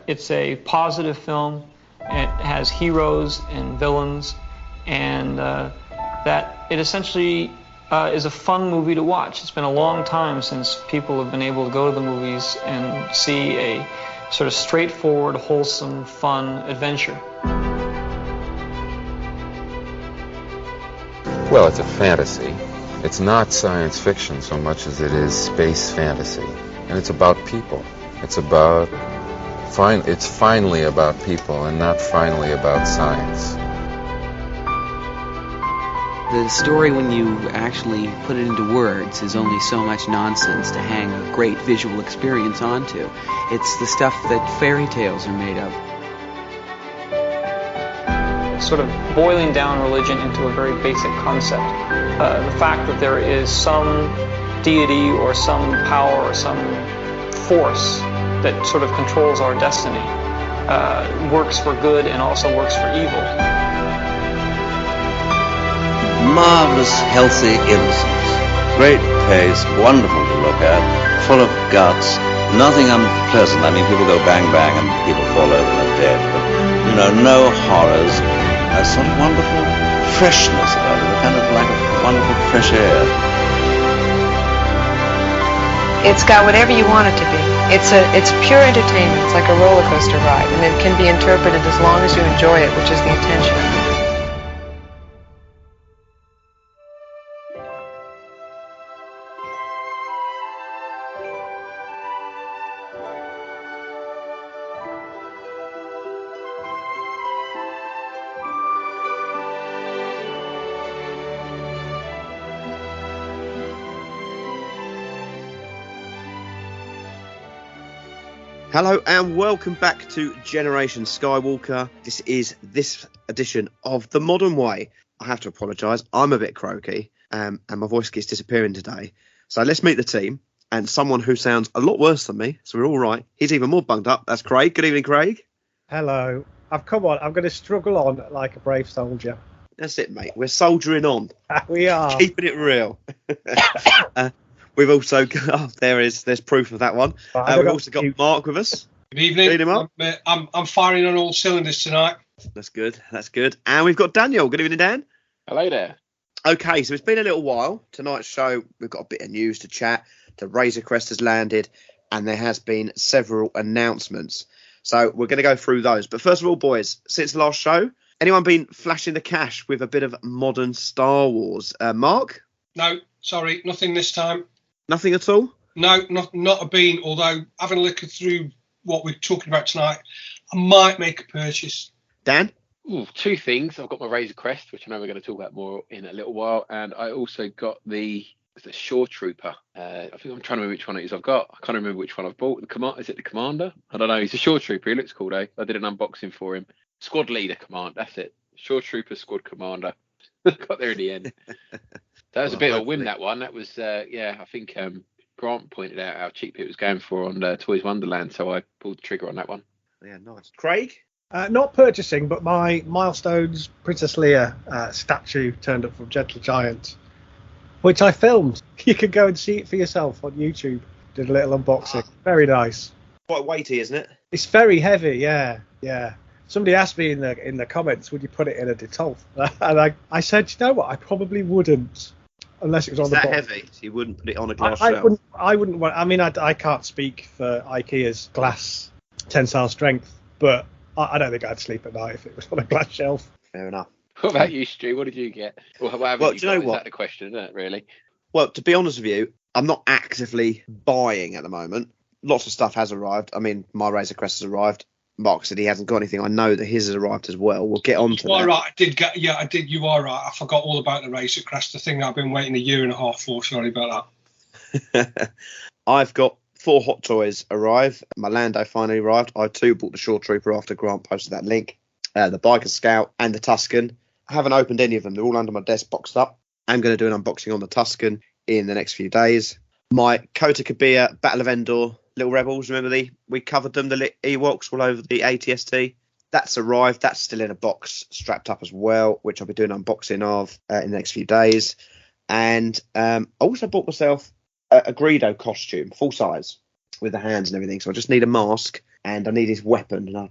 It's a positive film. It has heroes and villains, and that it essentially is a fun movie to watch. It's been a long time since people have been able to go to the movies and see a sort of straightforward, wholesome, fun adventure. Well, it's a fantasy. It's not science fiction so much as it is space fantasy. And it's about people. It's finally about people and not finally about science. The story, when you actually put it into words, is only so much nonsense to hang a great visual experience onto. It's the stuff that fairy tales are made of. Sort of boiling down religion into a very basic concept. The fact that there is some deity or some power or some force that sort of controls our destiny works for good and also works for evil. Marvellous, healthy innocence. Great pace, wonderful to look at, full of guts, nothing unpleasant. I mean, people go bang bang and people fall over and are dead, but, no horrors. A sort of wonderful freshness about it, kind of like a wonderful fresh air. It's got whatever you want it to be. It's pure entertainment. It's like a roller coaster ride, and it can be interpreted as long as you enjoy it, which is the intention. Hello and welcome back to Generation Skywalker. This is this edition of The Modern Way. I have to apologise, I'm a bit croaky and my voice keeps disappearing today. So let's meet the team and someone who sounds a lot worse than me, so we're all right. He's even more bunged up. That's Craig. Good evening, Craig. Hello. Come on, I'm going to struggle on like a brave soldier. That's it, mate. We're soldiering on. We are. Keeping it real. We've also got, there's proof of that one. We've also got Mark with us. Good evening. Good evening, Mark. I'm firing on all cylinders tonight. That's good. And we've got Daniel. Good evening, Dan. Hello there. Okay, so it's been a little while. Tonight's show, we've got a bit of news to chat. The Razor Crest has landed, and there has been several announcements. So we're going to go through those. But first of all, boys, since the last show, anyone been flashing the cash with a bit of modern Star Wars? Mark? No, sorry, nothing this time. Nothing at all? No, not a bean, although having a look through what we're talking about tonight, I might make a purchase. Dan? Ooh, two things. I've got my Razor Crest, which I know we're going to talk about more in a little while, and I also got the Shore Trooper. I think I'm trying to remember which one it is I've got. I can't remember which one I've bought. Is it the Commander? I don't know. He's a Shore Trooper. He looks cool, eh? I did an unboxing for him. Squad Leader Command. That's it. Shore Trooper Squad Commander. Got there in the end. That was a bit of a whim, that one. That was, I think Grant pointed out how cheap it was going for on Toys Wonderland, so I pulled the trigger on that one. Yeah, nice. Craig? Not purchasing, but my Milestones Princess Leia statue turned up from Gentle Giant, which I filmed. You can go and see it for yourself on YouTube. Did a little unboxing. Very nice. Quite weighty, isn't it? It's very heavy, yeah. Somebody asked me in the comments, would you put it in a Detolf? And I said, you know what, I probably wouldn't. Unless it was on the box. That heavy, so you wouldn't put it on a glass shelf? I wouldn't want. I mean, I can't speak for IKEA's glass tensile strength, but I don't think I'd sleep at night if it was on a glass shelf. Fair enough. What about you, Stu? What did you get? Well, do you know what? Is that the question, isn't it, really? Well, to be honest with you, I'm not actively buying at the moment. Lots of stuff has arrived. I mean, my Razor Crest has arrived. Mark said he hasn't got anything. I know that his has arrived as well. We'll get on to that. All right, I did. You are right. I forgot all about the Razor Crest, the thing I've been waiting a year and a half for. Sorry about that. I've got 4 Hot Toys arrive. My Lando finally arrived. I too bought the Shore Trooper after Grant posted that link. The Biker Scout and the Tusken. I haven't opened any of them. They're all under my desk boxed up. I'm going to do an unboxing on the Tusken in the next few days. My Kota Kabir Battle of Endor Little Rebels, remember we covered them, the Ewoks all over the ATST. That's arrived. That's still in a box strapped up as well, which I'll be doing an unboxing of in the next few days. And I also bought myself a Greedo costume, full size, with the hands and everything. So I just need a mask and I need his weapon,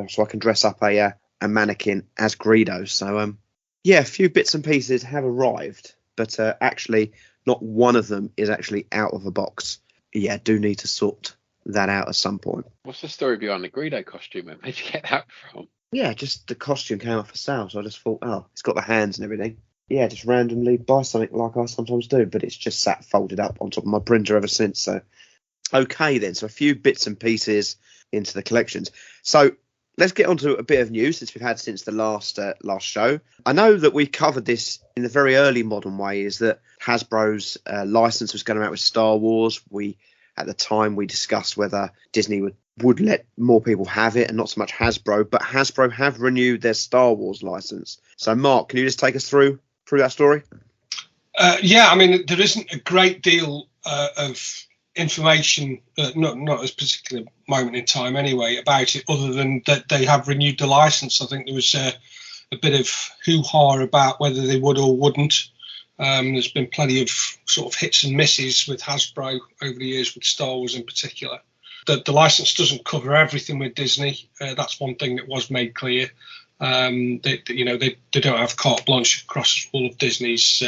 so I can dress up a mannequin as Greedo. So yeah, a few bits and pieces have arrived, but actually not one of them is actually out of a box. Yeah, do need to sort that out at some point. What's the story behind the Greedo costume? Where'd you get that from? Yeah, just the costume came up for sale, so I just thought, oh, it's got the hands and everything. Yeah, just randomly buy something like I sometimes do, but it's just sat folded up on top of my printer ever since. So, okay then, so a few bits and pieces into the collections. So let's get on to a bit of news since we've had since the last show. I know that we covered this in the very early modern way, is that Hasbro's license was going out with Star Wars. At the time, we discussed whether Disney would let more people have it and not so much Hasbro, but Hasbro have renewed their Star Wars license. So, Mark, can you just take us through that story? Yeah, I mean, there isn't a great deal of information, not at a particular moment in time anyway, about it, other than that they have renewed the license. I think there was a bit of hoo-ha about whether they would or wouldn't. There's been plenty of sort of hits and misses with Hasbro over the years, with Star Wars in particular. The license doesn't cover everything with Disney. That's one thing that was made clear. They don't have carte blanche across all of Disney's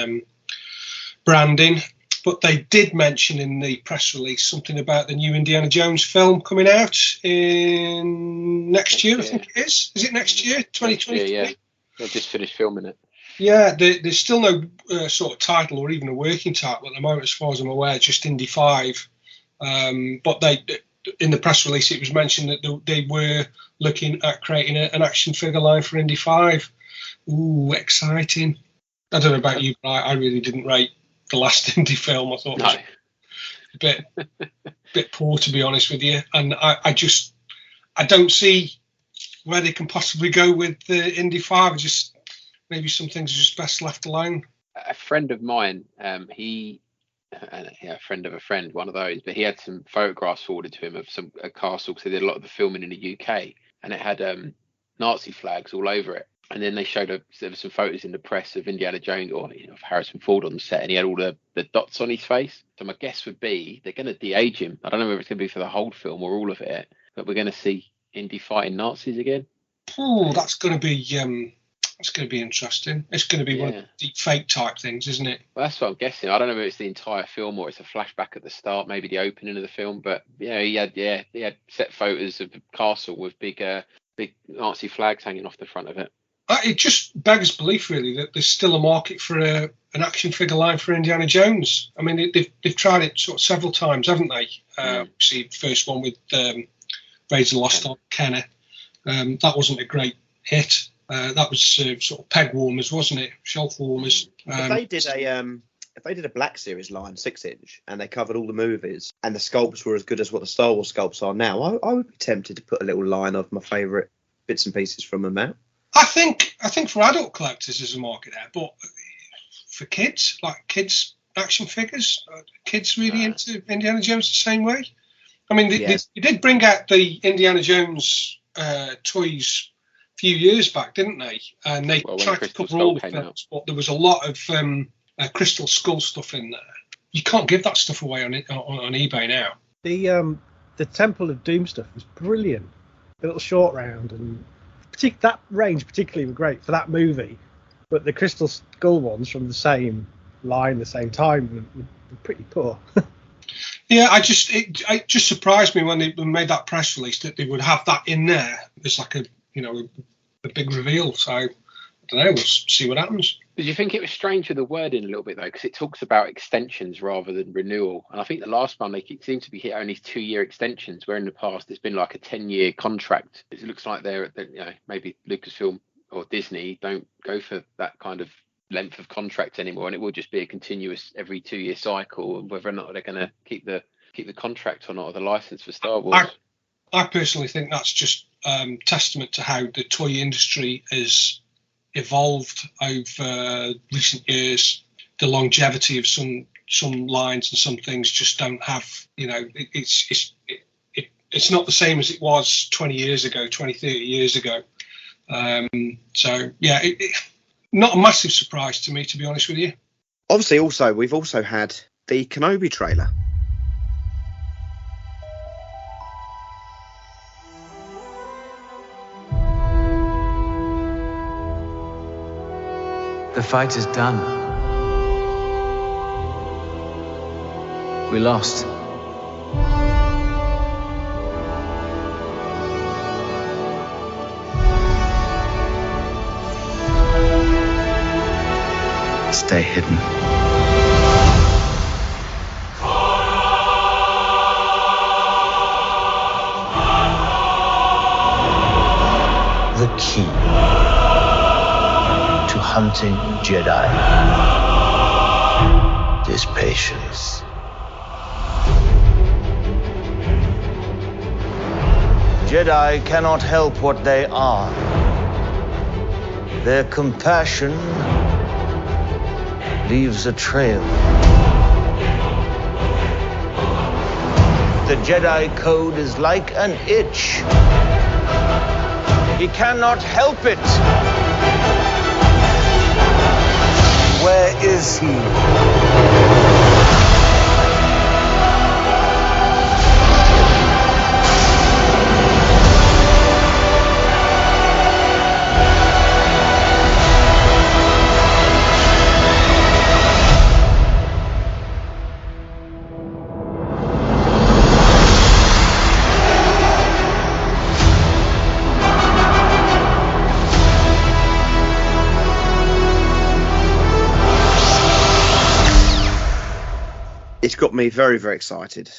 branding. But they did mention in the press release something about the new Indiana Jones film coming out in next year, I think it is. Is it next year, 2023? Yeah. They just finished filming it. Yeah, there's still no sort of title or even a working title at the moment, as far as I'm aware, just Indy 5. But in the press release, it was mentioned that they were looking at creating an action figure line for Indy 5. Ooh, exciting. I don't know about you, but I really didn't rate the last Indy film. I thought it was a bit poor, to be honest with you. And I don't see where they can possibly go with the Indy 5. Maybe some things are just best left alone. A friend of mine, a friend of a friend, one of those, but he had some photographs forwarded to him of a castle, because they did a lot of the filming in the UK, and it had Nazi flags all over it. And then they showed there were some photos in the press of Indiana Jones or of Harrison Ford on the set, and he had all the dots on his face. So my guess would be they're going to de-age him. I don't know whether it's going to be for the whole film or all of it, but we're going to see Indy fighting Nazis again. Oh, that's going to be interesting. It's going to be one of the deep fake type things, isn't it? Well, that's what I'm guessing. I don't know if it's the entire film or it's a flashback at the start, maybe the opening of the film. But yeah, he had set photos of the castle with big Nazi flags hanging off the front of it. It just beggars belief, really, that there's still a market for an action figure line for Indiana Jones. I mean, they've tried it sort of several times, haven't they? See, the first one with Raiders of the Lost Ark, Kenner. That wasn't a great hit. That was sort of peg warmers, wasn't it? Shelf warmers. If they did a Black Series line, 6-inch, and they covered all the movies, and the sculpts were as good as what the Star Wars sculpts are now, I would be tempted to put a little line of my favourite bits and pieces from them out. I think for adult collectors there's a market there, but for kids, like kids action figures, kids really into Indiana Jones the same way. I mean, they did bring out the Indiana Jones toys a few years back, didn't they? And they tried to cover all the films, but there was a lot of Crystal Skull stuff in there. You can't give that stuff away on eBay now. The Temple of Doom stuff was brilliant. The little short round and that range particularly were great for that movie, but the Crystal Skull ones from the same line, the same time, were pretty poor. Yeah, it just surprised me when they made that press release that they would have that in there. It's like a big reveal. So I don't know. We'll see what happens. Did you think it was strange with the wording a little bit though, because it talks about extensions rather than renewal? And I think the last one they seem to be hit only 2-year extensions, where in the past it's been like a 10-year contract. It looks like they're maybe Lucasfilm or Disney don't go for that kind of length of contract anymore, and it will just be a continuous every 2-year cycle. And whether or not they're going to keep the contract or not, or the license for Star Wars. I personally think that's just testament to how the toy industry has evolved over recent years. The longevity of some lines and some things just don't have, it's not the same as it was 20 years ago, 20, 30 years ago. So yeah, not a massive surprise to me, to be honest with you. Obviously, we've also had the Kenobi trailer. The fight is done. We lost. Stay hidden. The key to hunting Jedi is patience. Jedi cannot help what they are. Their compassion leaves a trail. The Jedi Code is like an itch. He cannot help it. Where is he? It's got me very, very excited.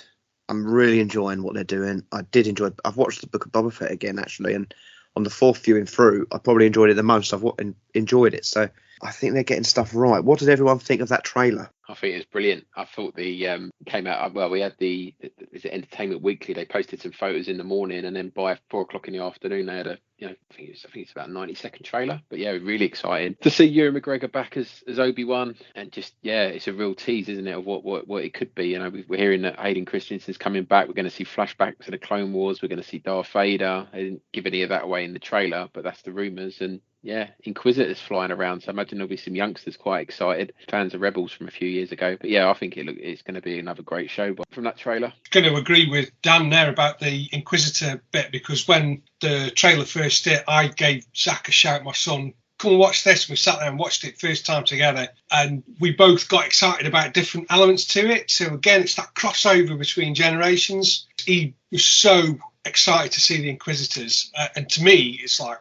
I'm really enjoying what they're doing. I've watched the Book of Boba Fett again, actually, and on the fourth viewing through, I probably enjoyed it the most. I've enjoyed it, so I think they're getting stuff right. What did everyone think of that trailer? I think it was brilliant. I thought the came out well. We had is it Entertainment Weekly? They posted some photos in the morning, and then by 4:00 in the afternoon, they had a I think it's about a 90-second trailer. But yeah, really exciting to see Ewan McGregor back as Obi-Wan, and just it's a real tease, isn't it, of what it could be. We're hearing that Hayden Christensen's coming back. We're going to see flashbacks to the Clone Wars. We're going to see Darth Vader. I didn't give any of that away in the trailer, but that's the rumours. And yeah, Inquisitors flying around. So I imagine there'll be some youngsters quite excited, fans of Rebels from a few years ago. But yeah, I think it's going to be another great show from that trailer. I'm going to agree with Dan there about the Inquisitor bit, because when the trailer first hit, I gave Zach a shout, my son, come and watch this. We sat there and watched it first time together, and we both got excited about different elements to it. So again, it's that crossover between generations. He was so excited to see the Inquisitors, and to me, it's like,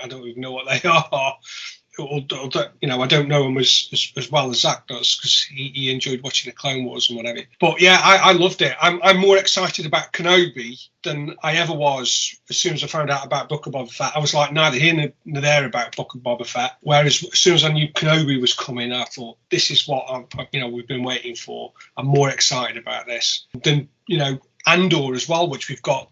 I don't even know what they are. I don't know them as well as Zach does, because he enjoyed watching the Clone Wars and whatever. But yeah, I loved it. I'm more excited about Kenobi than I ever was as soon as I found out about Book of Boba Fett. I was like neither here nor there about Book of Boba Fett. Whereas as soon as I knew Kenobi was coming, I thought, this is what we've been waiting for. I'm more excited about this than Andor as well, which we've got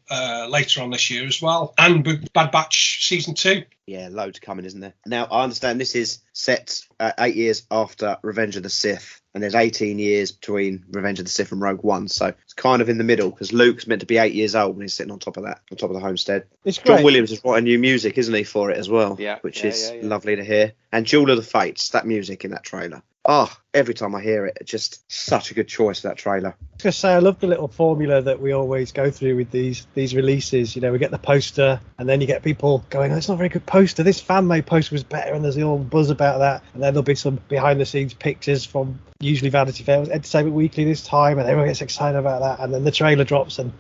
later on this year as well, and Bad Batch Season 2. Yeah, loads coming, isn't there? Now, I understand this is set 8 years after Revenge of the Sith, and there's 18 years between Revenge of the Sith and Rogue One, so it's kind of in the middle, because Luke's meant to be 8 years old when he's sitting on top of the homestead. It's great. John Williams is writing new music, isn't he, for it as well? Yeah, which is lovely to hear. And Duel of the Fates, that music in that trailer. Oh, every time I hear it, it's just such a good choice for that trailer. I was going to say, I love the little formula that we always go through with these releases. We get the poster, and then you get people going, "That's not a very good poster. This fan-made poster was better," and there's all buzz about that. And then there'll be some behind-the-scenes pictures from usually Vanity Fair, Entertainment Weekly this time, and everyone gets excited about that. And then the trailer drops, and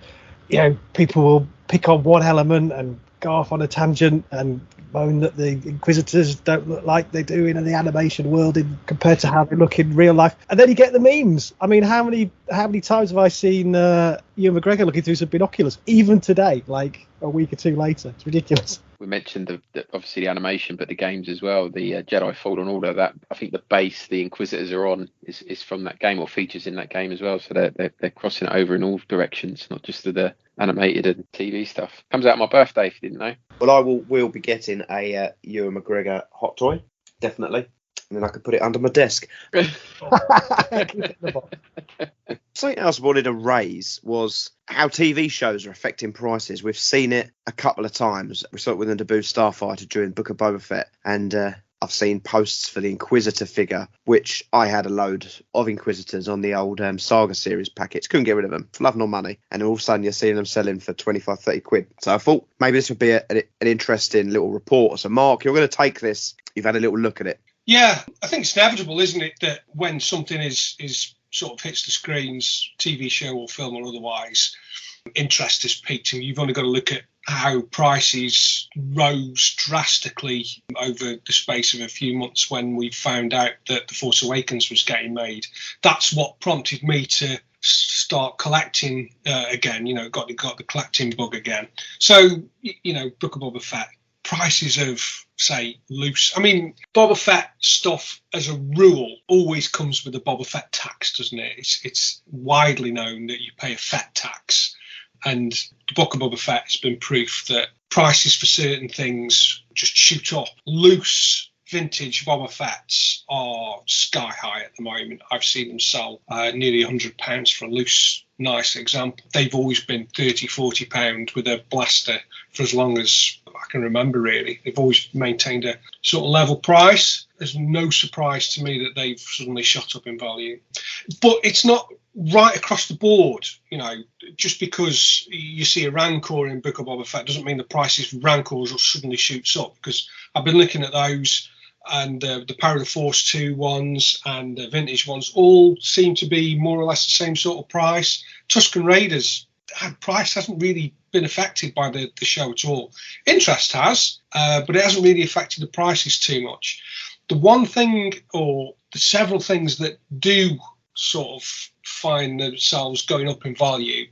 people will pick on one element and go off on a tangent and moan that the Inquisitors don't look like they do in the animation world compared to how they look in real life. And then you get the memes. I mean, how many times have I seen Ewan McGregor looking through some binoculars, even today, like a week or two later? It's ridiculous. We mentioned obviously the animation, but the games as well. The Jedi Fallen Order, that I think the base the Inquisitors are on is from that game, or features in that game as well. So they're crossing it over in all directions, not just the animated and TV stuff. Comes out on my birthday, if you didn't know. Well, will be getting a Ewan McGregor hot toy, definitely. And then I could put it under my desk. Something else I wanted to raise was how TV shows are affecting prices. We've seen it a couple of times. We saw it with the Naboo Starfighter during Book of Boba Fett, and I've seen posts for the Inquisitor figure, which I had a load of Inquisitors on the old Saga series packets. Couldn't get rid of them for love nor money. And all of a sudden you're seeing them selling for 25, 30 quid. So I thought maybe this would be an interesting little report. So Mark, you're going to take this. You've had a little look at it. Yeah, I think it's inevitable, isn't it, that when something is sort of hits the screens, TV show or film or otherwise, interest is peaked, and you've only got to look at how prices rose drastically over the space of a few months when we found out that The Force Awakens was getting made. That's what prompted me to start collecting again. Got the collecting bug again. So, Book of Boba Fett, prices of, say, loose. I mean, Boba Fett stuff as a rule always comes with a Boba Fett tax, doesn't it? It's widely known that you pay a Fett tax. And the Book of Boba Fett has been proof that prices for certain things just shoot up. Loose vintage Boba Fett's are sky high at the moment. I've seen them sell nearly £100 for a loose, nice example. They've always been £30, £40 with a blaster for as long as I can remember, really. They've always maintained a sort of level price. There's no surprise to me that they've suddenly shot up in value. But it's not right across the board, just because you see a Rancor in Book of Boba Fett doesn't mean the prices for Rancors will suddenly shoots up, because I've been looking at those, and the Power of the Force 2 ones and the vintage ones all seem to be more or less the same sort of price. Tusken Raiders, price hasn't really been affected by the show at all. Interest has, but it hasn't really affected the prices too much. The one thing, or the several things that do sort of find themselves going up in value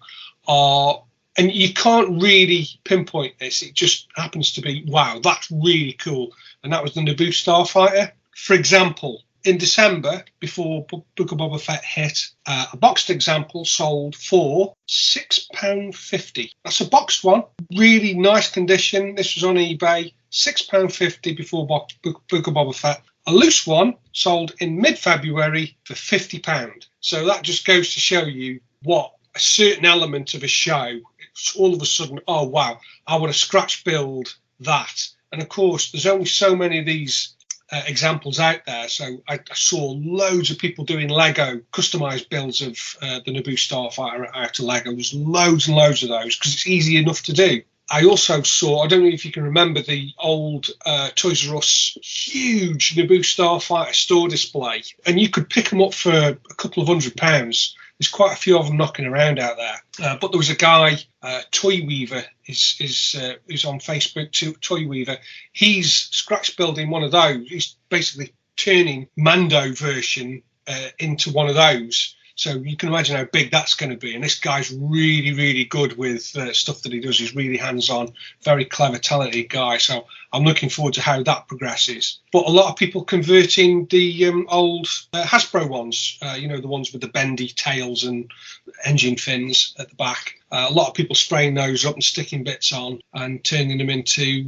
are, and you can't really pinpoint this, it just happens to be, wow, that's really cool. And that was the Naboo Starfighter. For example, in December, before Book of Boba Fett hit, a boxed example sold for £6.50. That's a boxed one, really nice condition. This was on eBay, £6.50 before Book of Boba Fett. A loose one sold in mid-February for £50. So that just goes to show you what a certain element of a show, it's all of a sudden, oh wow, I want to scratch build that. And of course, there's only so many of these examples out there. So I saw loads of people doing Lego customized builds of the Naboo Starfighter out of Lego. There's loads and loads of those because it's easy enough to do. I also saw, I don't know if you can remember the old Toys R Us huge Naboo Starfighter store display, and you could pick them up for a couple of £100. There's quite a few of them knocking around out there. But there was a guy, Toy Weaver, is on Facebook, Toy Weaver. He's scratch building one of those. He's basically turning Mando version into one of those. So you can imagine how big that's going to be. And this guy's really, really good with stuff that he does. He's really hands-on, very clever, talented guy. So I'm looking forward to how that progresses. But a lot of people converting the old Hasbro ones, the ones with the bendy tails and engine fins at the back. A lot of people spraying those up and sticking bits on and turning them into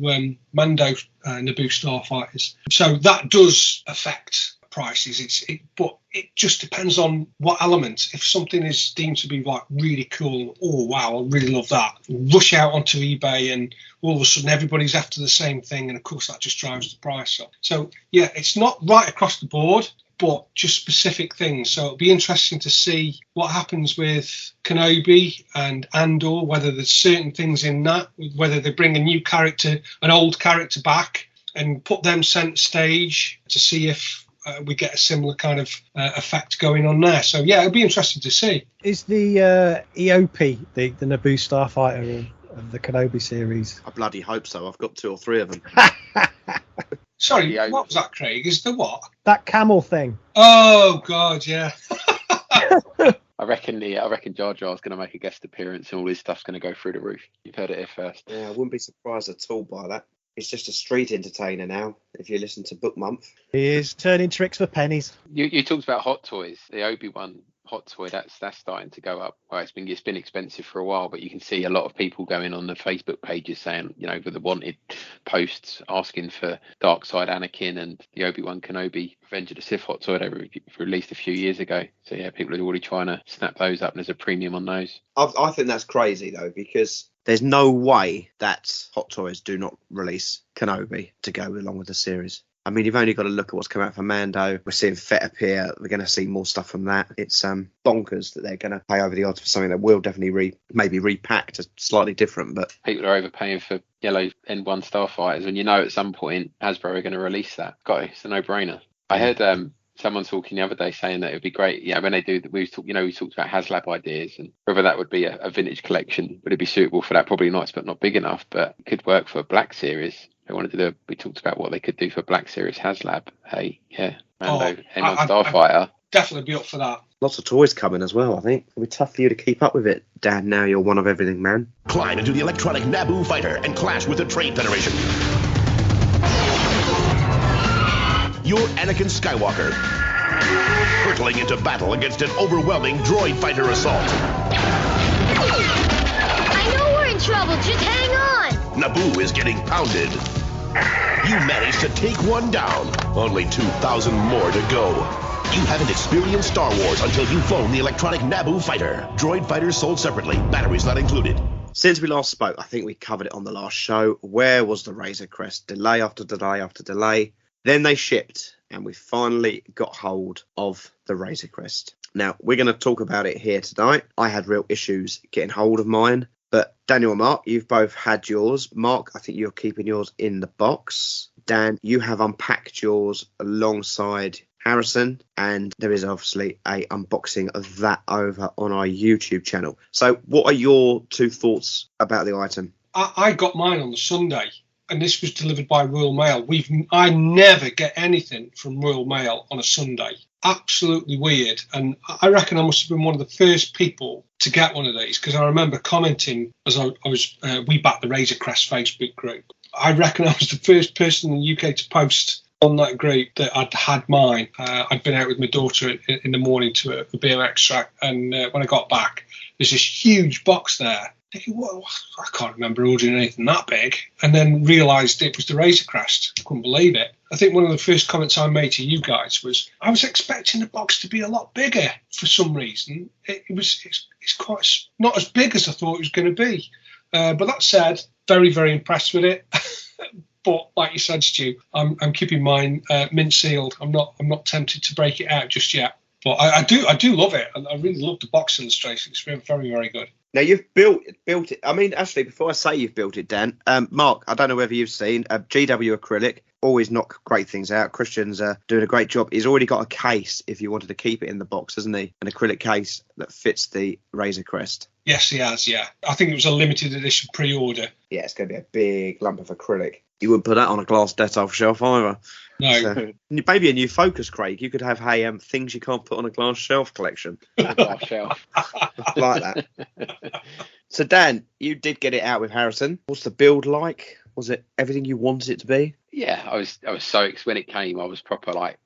Mando Naboo Starfighters. So that does affect prices, but it just depends on what element. If something is deemed to be like really cool, oh wow, I really love that, rush out onto eBay and all of a sudden everybody's after the same thing, and of course that just drives the price up. So yeah, it's not right across the board, but just specific things. So it'll be interesting to see what happens with Kenobi and Andor, whether there's certain things in that, whether they bring a new character, an old character back and put them centre stage to see if we get a similar kind of effect going on there. So yeah, it'll be interesting to see. Is the EOP the Naboo Starfighter of the Kenobi series? I bloody hope so. I've got 2 or 3 of them. Sorry, what was that, Craig? Is the what? That camel thing. Oh God, yeah. I reckon Jar Jar's going to make a guest appearance and all his stuff's going to go through the roof. You've heard it here first. Yeah, I wouldn't be surprised at all by that. He's just a street entertainer now, if you listen to Book Month. He is turning tricks for pennies. You talked about Hot Toys. The Obi-Wan Hot Toy, that's starting to go up. Well, it's been expensive for a while, but you can see a lot of people going on the Facebook pages saying, with the wanted posts asking for Dark Side Anakin and the Obi-Wan Kenobi Revenge of the Sith Hot Toy they released a few years ago. So yeah, people are already trying to snap those up, and there's a premium on those. I think that's crazy though, because there's no way that Hot Toys do not release Kenobi to go along with the series. I mean, you've only got to look at what's come out for Mando. We're seeing Fett appear. We're going to see more stuff from that. It's bonkers that they're going to pay over the odds for something that will definitely maybe repacked to slightly different. But people are overpaying for yellow N1 Starfighters, and at some point Hasbro are going to release that. It's a no-brainer. I heard someone talking the other day saying that it would be great, when they do, we talked about HasLab ideas and whether that would be a vintage collection. Would it be suitable for that? Probably not, but not big enough, but it could work for a Black Series. We talked about what they could do for Black Series HasLab. Hey, yeah, Mando, M1 Starfighter. Definitely be up for that. Lots of toys coming as well, I think. It'll be tough for you to keep up with it, Dan. Now you're one of everything, man. Climb into the electronic Naboo fighter and clash with the Trade Federation. You're Anakin Skywalker, hurtling into battle against an overwhelming droid fighter assault. I know we're in trouble, just hang on! Naboo is getting pounded. You managed to take one down. Only 2,000 more to go. You haven't experienced Star Wars until you've flown the electronic Naboo fighter. Droid fighters sold separately, batteries not included. Since we last spoke, I think we covered it on the last show. Where was the Razor Crest? Delay after delay after delay. Then they shipped, and we finally got hold of the Razor Crest. Now, we're going to talk about it here tonight. I had real issues getting hold of mine. But Daniel and Mark, you've both had yours. Mark, I think you're keeping yours in the box. Dan, you have unpacked yours alongside Harrison, and there is obviously a unboxing of that over on our YouTube channel. So what are your two thoughts about the item? I got mine on the Sunday, and this was delivered by Royal Mail. I never get anything from Royal Mail on a Sunday. Absolutely weird. And I reckon I must have been one of the first people to get one of these, because I remember commenting as I was we back the Razor Crest Facebook group. I reckon I was the first person in the UK to post on that group that I'd had mine. I'd been out with my daughter in the morning to a BMX track, and when I got back, there's this huge box there. Well, I can't remember ordering anything that big, and then realised it was the Razor Crest. I couldn't believe it. I think one of the first comments I made to you guys was I was expecting the box to be a lot bigger for some reason. It's quite not as big as I thought it was going to be. But that said, very, very impressed with it. But like you said, Stu, I'm keeping mine mint sealed. I'm not tempted to break it out just yet. But I do love it. I really love the box illustration. It's very, very good. Now, you've built it. I mean, actually, before I say you've built it, Dan, Mark, I don't know whether you've seen GW acrylic. Always knock great things out. Christian's doing a great job. He's already got a case if you wanted to keep it in the box, hasn't he? An acrylic case that fits the Razor Crest. Yes, he has, yeah. I think it was a limited edition pre-order. Yeah, it's going to be a big lump of acrylic. You wouldn't put that on a glass Detolf shelf either. No. So, maybe a new focus, Craig. You could have things you can't put on a glass shelf collection. Glass shelf. Like that. So, Dan, you did get it out with Harrison. What's the build like? Was it everything you wanted it to be? Yeah, I was so when it came, I was proper like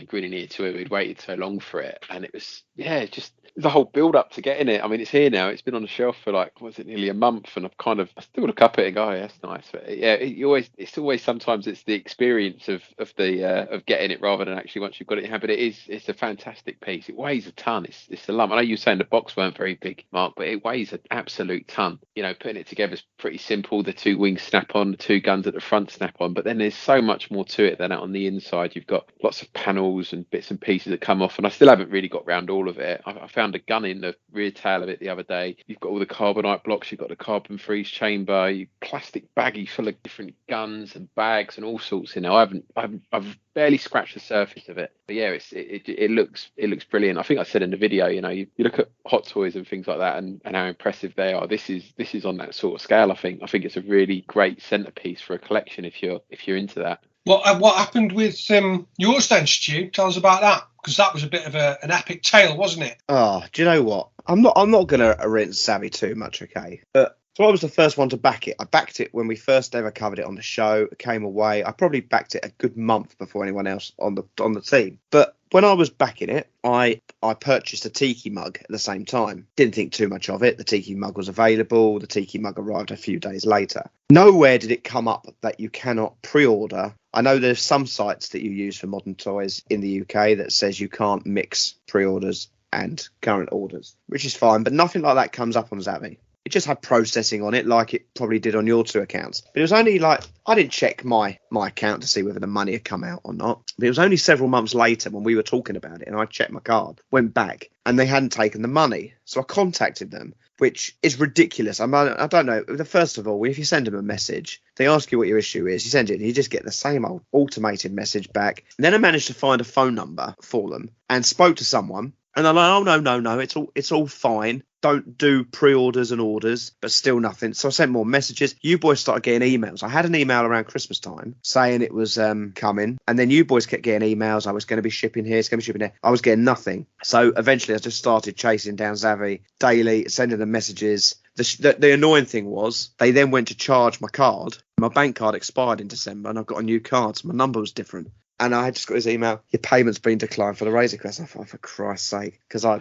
grinning ear to it. We'd waited so long for it, and it was just the whole build up to getting it. I mean, it's here now. It's been on the shelf for nearly a month, and I still look up at it and go, oh, yeah, that's nice. But yeah, it's always sometimes it's the experience of getting it rather than actually once you've got it in hand. But it's a fantastic piece. It weighs a ton. It's a lump. I know you were saying the box weren't very big, Mark, but it weighs an absolute ton. Putting it together is pretty simple. The two wings snap on, the two guns at the front snap on, but then there's so much more to it than that on the inside. You've got lots of panels and bits and pieces that come off, and I still haven't really got round all of it. I found a gun in the rear tail of it the other day. You've got all the carbonite blocks, you've got the carbon freeze chamber, plastic baggie full of different guns and bags and all sorts in there. I've barely scratched the surface of it, but yeah, it looks brilliant. I think I said in the video, you look at Hot Toys and things like that, and how impressive they are. This is on that sort of scale. I think it's a really great centerpiece for a collection if you're into that. What happened with yours then, Stu? Tell us about that, because that was a bit of an epic tale, wasn't it? Oh, do you know what? I'm not going to rinse Savvy too much, okay? But so I was the first one to back it. I backed it when we first ever covered it on the show. It came away. I probably backed it a good month before anyone else on the team. But when I was backing it, I purchased a Tiki mug at the same time. Didn't think too much of it. The Tiki mug was available. The Tiki mug arrived a few days later. Nowhere did it come up that you cannot pre-order. I know there's some sites that you use for modern toys in the UK that says you can't mix pre-orders and current orders, which is fine, but nothing like that comes up on Zavvi. It just had processing on it, like it probably did on your 2 accounts. But it was only like, I didn't check my account to see whether the money had come out or not. But it was only several months later when we were talking about it, and I checked my card, went back, and they hadn't taken the money. So I contacted them, which is ridiculous. I don't know. First of all, if you send them a message, they ask you what your issue is. You send it, and you just get the same old automated message back. And then I managed to find a phone number for them and spoke to someone. And they're like, oh, no, it's all fine. Don't do pre-orders and orders, but still nothing. So I sent more messages. You boys started getting emails. I had an email around Christmas time saying it was coming. And then you boys kept getting emails. I was going to be shipping here. It's going to be shipping there. I was getting nothing. So eventually I just started chasing down Xavi daily, sending them messages. The annoying thing was they then went to charge my card. My bank card expired in December and I've got a new card. So my number was different. And I just got his email. Your payment's been declined for the Razor Crest. I thought, for Christ's sake, because I,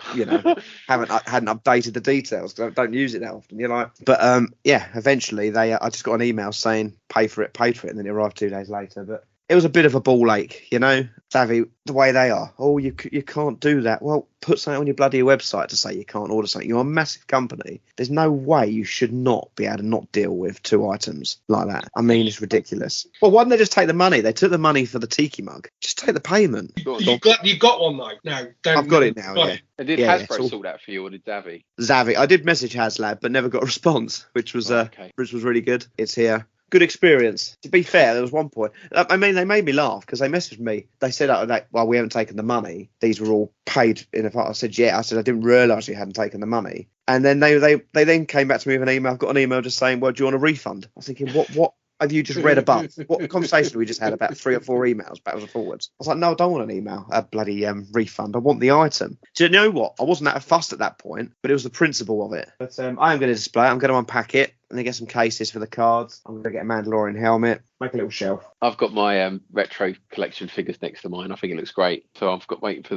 hadn't updated the details because I don't use it that often. But eventually I just got an email saying paid for it, and then it arrived 2 days later. But it was a bit of a ball ache, Xavi, the way they are. Oh, you can't do that. Well, put something on your bloody website to say you can't order something. You're a massive company. There's no way you should not be able to not deal with 2 items like that. I mean, it's ridiculous. Well, why didn't they just take the money? They took the money for the Tiki mug. Just take the payment. You've got one though. No, I've got it now. Yeah. And did Hasbro sort that for you, or did Xavi? Xavi, I did message HasLab, but never got a response, which was really good. It's here. Good experience. To be fair, there was one point. I mean, they made me laugh because they messaged me. They said, well, we haven't taken the money. These were all paid in a part. I said, yeah. I said, I didn't realise you hadn't taken the money. And then they then came back to me with an email. I've got an email just saying, well, do you want a refund? I was thinking, what have you just read above? What conversation we just had about 3 or 4 emails backwards and forwards? I was like, no, I don't want an email, a bloody refund. I want the item. Do you know what? I wasn't that fussed at that point, but it was the principle of it. But I am going to display it. I'm going to unpack it and then get some cases for the cards. I'm going to get a Mandalorian helmet, make a little shelf. I've got my retro collection figures next to mine. I think it looks great. So can't wait for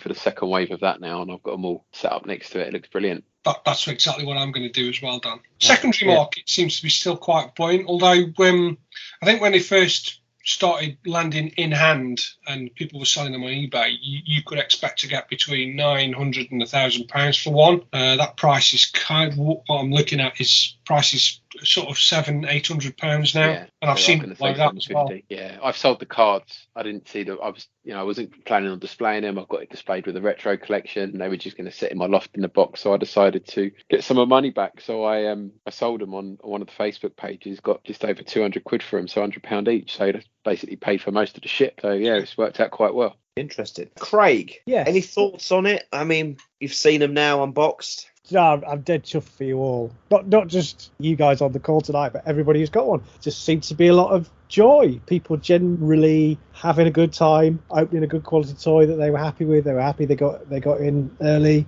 the second wave of that now, and I've got them all set up next to it. It looks brilliant. That's exactly what I'm going to do as well, Dan. Secondary market seems to be still quite buoyant, although I think when they first started landing in hand and people were selling them on eBay, you could expect to get between £900 and £1,000 for one. That price is kind of what I'm looking at is prices sort of £700-800 now, and I've seen it like that as well. Yeah, I've sold the cards. I didn't see that. I wasn't planning on displaying them. I've got it displayed with a retro collection, and they were just going to sit in my loft in the box. So I decided to get some of my money back. So I sold them on one of the Facebook pages. Got just over £200 for them, so £100 each. So that's basically paid for most of the ship. So yeah, it's worked out quite well. Interesting. Craig, yes. Any thoughts on it? I mean, you've seen them now unboxed. No, I'm dead chuffed for you all. Not just you guys on the call tonight, but everybody who's got one. Just seems to be a lot of joy. People generally having a good time, opening a good quality toy that they were happy with. They were happy they got in early.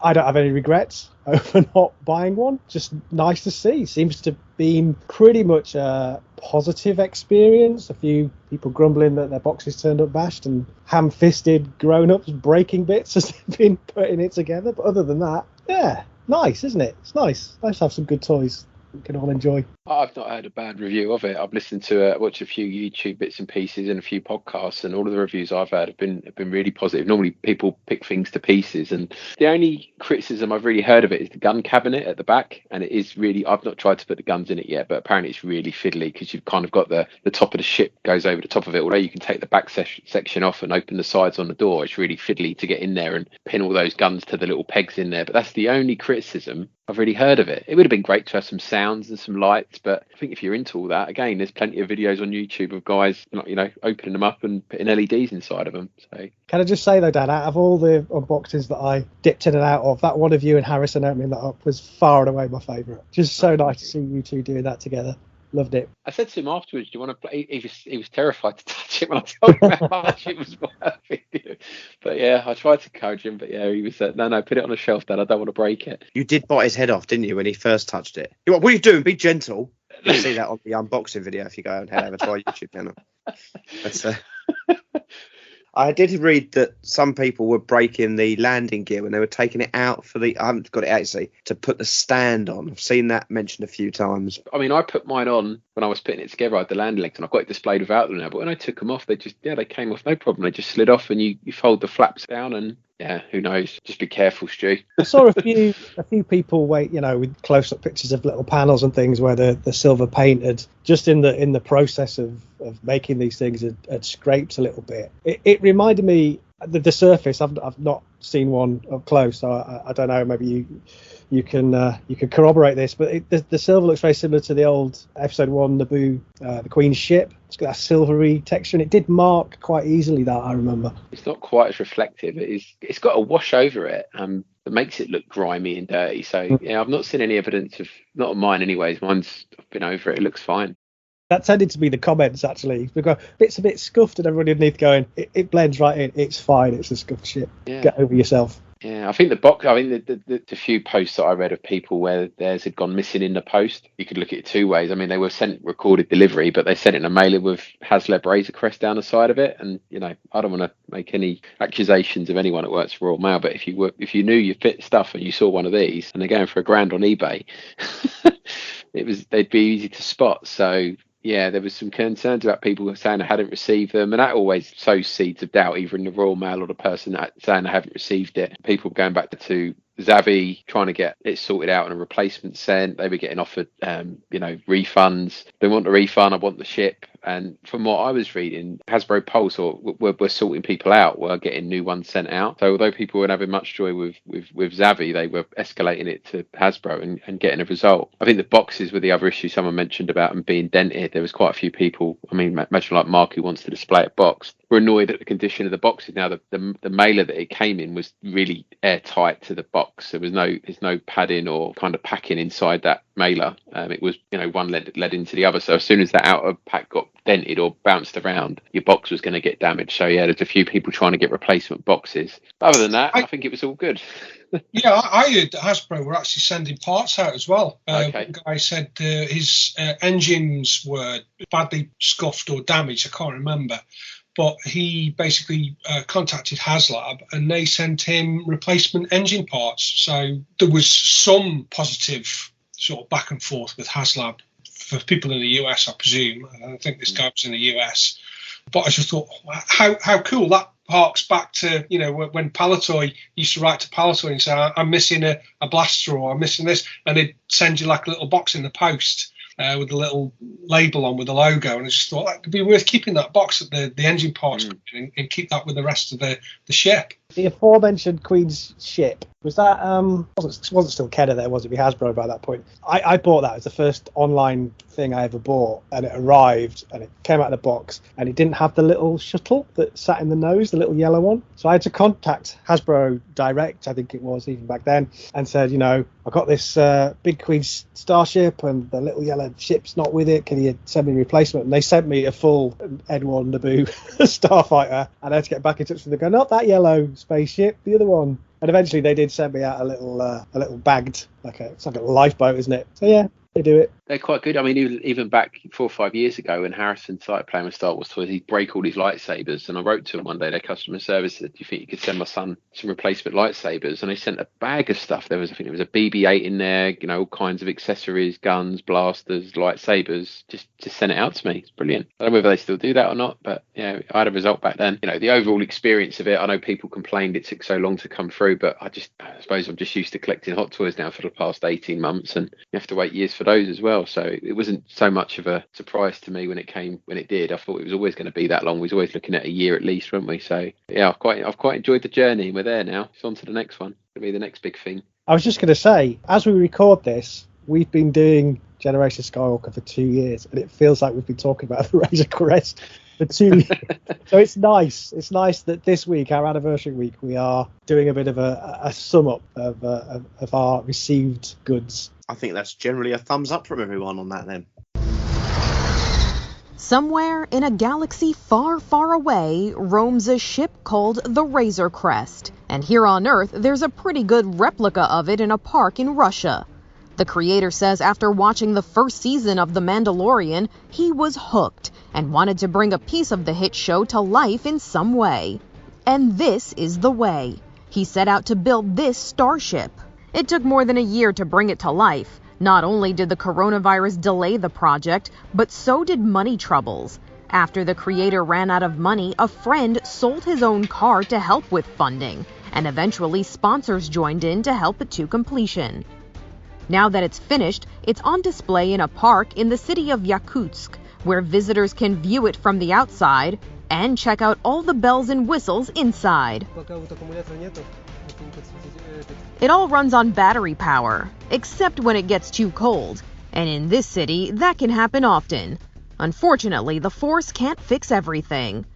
I don't have any regrets over not buying one. Just nice to see. Seems to be pretty much a positive experience. A few people grumbling that their boxes turned up bashed, and ham-fisted grown-ups breaking bits as they've been putting it together. But other than that, yeah, nice, isn't it? It's nice. Nice to have some good toys we can all enjoy. I've not heard a bad review of it. I've listened to watched a few YouTube bits and pieces and a few podcasts, and all of the reviews I've heard have been really positive. Normally people pick things to pieces, and the only criticism I've really heard of it is the gun cabinet at the back, and it is really, I've not tried to put the guns in it yet, but apparently it's really fiddly because you've kind of got the top of the ship goes over the top of it. Although you can take the back section off and open the sides on the door, it's really fiddly to get in there and pin all those guns to the little pegs in there. But that's the only criticism I've really heard of it. It would have been great to have some sounds and some lights, but I think if you're into all that, again, there's plenty of videos on YouTube of guys, opening them up and putting LEDs inside of them. So can I just say though, Dan, out of all the unboxings that I dipped in and out of, that one of you and Harrison opening that up was far and away my favourite. Just so nice to see you two doing that together. Loved it. I said to him afterwards, do you want to play? He was terrified to touch it when I told him how much it was worth. But yeah, I tried to encourage him, but yeah, he was no, put it on a shelf, Dad. I don't want to break it. You did bite his head off, didn't you, when he first touched it? What are you doing? Be gentle. You'll see that on the unboxing video if you go and head over to our YouTube channel. That's I did read that some people were breaking the landing gear when they were taking it out I haven't got it out, see, to put the stand on. I've seen that mentioned a few times. I mean, I put mine on when I was putting it together. I had the landing legs and I've got it displayed without them now. But when I took them off, they came off no problem. They just slid off, and you fold the flaps down and yeah, who knows? Just be careful, Stu. I saw a few people with close-up pictures of little panels and things where the silver paint had just in the process of making these things had scraped a little bit. It reminded me the surface. I've not seen one up close, so I don't know. Maybe you can corroborate this, but the silver looks very similar to the old Episode 1 Naboo, the Queen's ship. It's got that silvery texture, and it did mark quite easily, that I remember. It's not quite as reflective. It's got a wash over it that makes it look grimy and dirty. So yeah, I've not seen any evidence of, not on mine anyways. I've been over it. It looks fine. That tended to be the comments, actually, because it's a bit scuffed and everybody underneath going, it blends right in, it's fine, it's a scuffed ship. Yeah. Get over yourself. Yeah, I think the few posts that I read of people where theirs had gone missing in the post, you could look at it two ways. I mean, they were sent recorded delivery, but they sent it in a mailer with HasLab Razor Crest down the side of it. And, I don't want to make any accusations of anyone that works for Royal Mail, but if you knew you fit stuff and you saw one of these and they're going for $1,000 on eBay, they'd be easy to spot. So, yeah, there was some concerns about people saying I hadn't received them, and that always sows seeds of doubt, either in the Royal Mail or the person saying I haven't received it. People going back to Zavvi, trying to get it sorted out and a replacement sent. They were getting offered, refunds. They want the refund, I want the ship. And from what I was reading, Hasbro Pulse were sorting people out, were getting new ones sent out. So although people weren't having much joy with Zavvi, they were escalating it to Hasbro and getting a result. I think the boxes were the other issue someone mentioned about them being dented. There was quite a few people, I mean, imagine like Mark who wants to display a box, were annoyed at the condition of the boxes. Now the mailer that it came in was really airtight to the box. There's no padding or kind of packing inside that mailer. It was, one led into the other. So as soon as that outer pack got dented or bounced around, your box was going to get damaged. So yeah, there's a few people trying to get replacement boxes. But other than that, I think it was all good. Yeah, I heard that Hasbro were actually sending parts out as well. Okay. The guy said his engines were badly scuffed or damaged. I can't remember. But he basically contacted HasLab and they sent him replacement engine parts. So there was some positive sort of back and forth with HasLab for people in the US, I presume. I think this guy was in the US. But I just thought, how cool. That harks back to, when Palitoy used to write to Palitoy and say, I'm missing a blaster or I'm missing this. And they'd send you like a little box in the post. With a little label on with a logo, and I just thought that could be worth keeping that box at the engine parts and keep that with the rest of the ship. The aforementioned Queen's ship, was that wasn't still Kenner there, was it? Be Hasbro by that point. I bought that as the first online thing I ever bought, and it arrived and it came out of the box and it didn't have the little shuttle that sat in the nose, the little yellow one. So I had to contact Hasbro Direct, I think it was even back then, and said, I got this big Queen's starship and the little yellow ship's not with it. Can you send me a replacement? And they sent me a full N1 Naboo starfighter, and I had to get back in touch with them. Go, not that yellow spaceship, the other one. And eventually they did send me out a little bagged, it's like a lifeboat, isn't it? So yeah, they do it. They're quite good. I mean, even back 4 or 5 years ago when Harrison started playing with Star Wars toys, he'd break all his lightsabers. And I wrote to him one day, their customer service, said, do you think you could send my son some replacement lightsabers? And they sent a bag of stuff. I think there was a BB-8 in there, all kinds of accessories, guns, blasters, lightsabers. Just sent it out to me. It's brilliant. I don't know whether they still do that or not, but yeah, I had a result back then. The overall experience of it, I know people complained it took so long to come through, but I suppose I'm just used to collecting Hot Toys now for the past 18 months, and you have to wait years for those as well. So it wasn't so much of a surprise to me when it did. I thought it was always going to be that long. We was always looking at a year at least, weren't we? So yeah, I've quite enjoyed the journey. We're there now. It's on to the next one. It'll be the next big thing. I was just going to say, as we record this, we've been doing Generation Skywalker for 2 years, and it feels like we've been talking about the Razor Crest for 2 years. So it's nice. It's nice that this week, our anniversary week, we are doing a bit of a sum up of our received goods. I think that's generally a thumbs up from everyone on that then. Somewhere in a galaxy far, far away roams a ship called the Razor Crest. And here on Earth, there's a pretty good replica of it in a park in Russia. The creator says after watching the first season of The Mandalorian, he was hooked and wanted to bring a piece of the hit show to life in some way. And this is the way. He set out to build this starship. It took more than a year to bring it to life. Not only did the coronavirus delay the project, but so did money troubles. After the creator ran out of money, a friend sold his own car to help with funding. and eventually sponsors joined in to help it to completion. Now that it's finished, it's on display in a park in the city of Yakutsk, where visitors can view it from the outside and check out all the bells and whistles inside. It all runs on battery power, except when it gets too cold. And in this city, that can happen often. Unfortunately, the Force can't fix everything.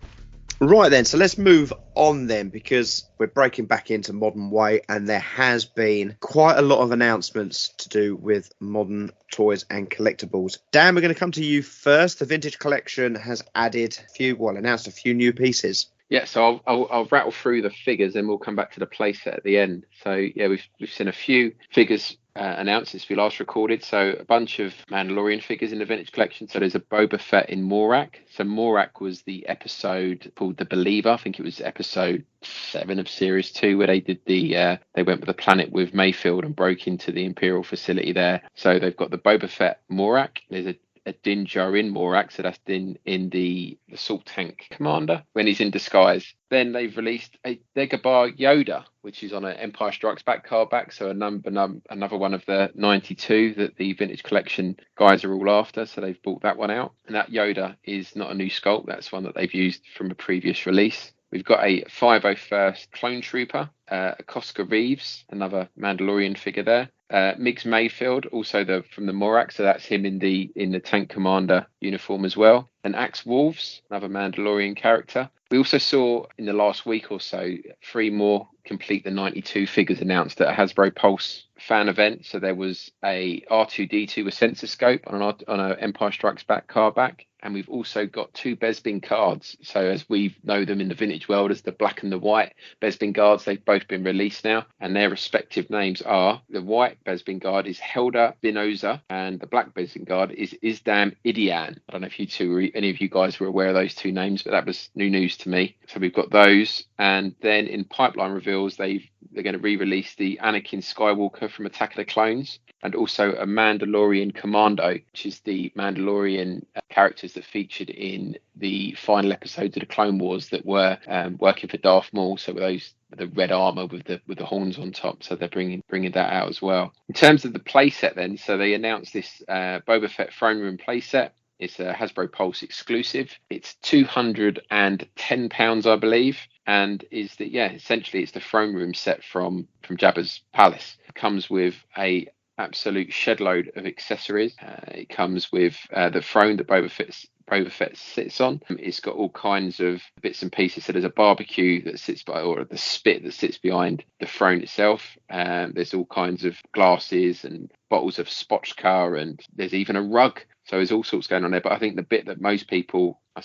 Right then, so let's move on then, because we're breaking back into modern way, and there has been quite a lot of announcements to do with modern toys and collectibles. Dan, we're going to come to you first. The Vintage Collection has announced a few new pieces. Yeah, so I'll rattle through the figures, and we'll come back to the playset at the end. So yeah, we've seen a few figures announced since we last recorded. So a bunch of Mandalorian figures in the Vintage Collection. So there's a Boba Fett in Morak. So Morak was the episode called The Believer. I think it was episode 7 of Series 2, where they did they went with the planet with Mayfield and broke into the Imperial facility there. So they've got the Boba Fett Morak. There's a Din Djarin Morak, so that's Din in the Salt Tank Commander when he's in disguise. Then they've released a Dagobah Yoda, which is on an Empire Strikes Back card back, so another one of the 92 that the Vintage Collection guys are all after, so they've brought that one out. And that Yoda is not a new sculpt, that's one that they've used from a previous release. We've got a 501st Clone Trooper, a Koska Reeves, another Mandalorian figure there. Miggs Mayfield, also from the Morak, so that's him in the Tank Commander uniform as well. And Axe Wolves, another Mandalorian character. We also saw in the last week or so 3 more complete the 92 figures announced at a Hasbro Pulse fan event. So there was a R2-D2 with sensor scope on an Empire Strikes Back card back. And we've also got 2 Bespin cards. So as we know them in the vintage world as the black and the white Bespin guards, they've both been released now. And their respective names are, the white Bespin guard is Helda Binoza, and the black Bespin guard is Isdam Idian. I don't know if any of you guys were aware of those 2 names, but that was new news to me. So we've got those. And then in pipeline reveals, they're going to re-release the Anakin Skywalker from Attack of the Clones, and also a Mandalorian Commando, which is the Mandalorian characters that featured in the final episodes of the Clone Wars that were working for Darth Maul. So those the red armor with the horns on top. So they're bringing that out as well. In terms of the playset, then, so they announced this Boba Fett throne room playset. It's a Hasbro Pulse exclusive. It's £210, I believe, and essentially it's the throne room set from Jabba's palace. It comes with a absolute shed load of accessories. It comes with the throne that Boba Fett sits on. It's got all kinds of bits and pieces. So there's a barbecue that sits or the spit that sits behind the throne itself. There's all kinds of glasses and bottles of spotchka, and there's even a rug. So there's all sorts going on there. But I think the bit that most people, I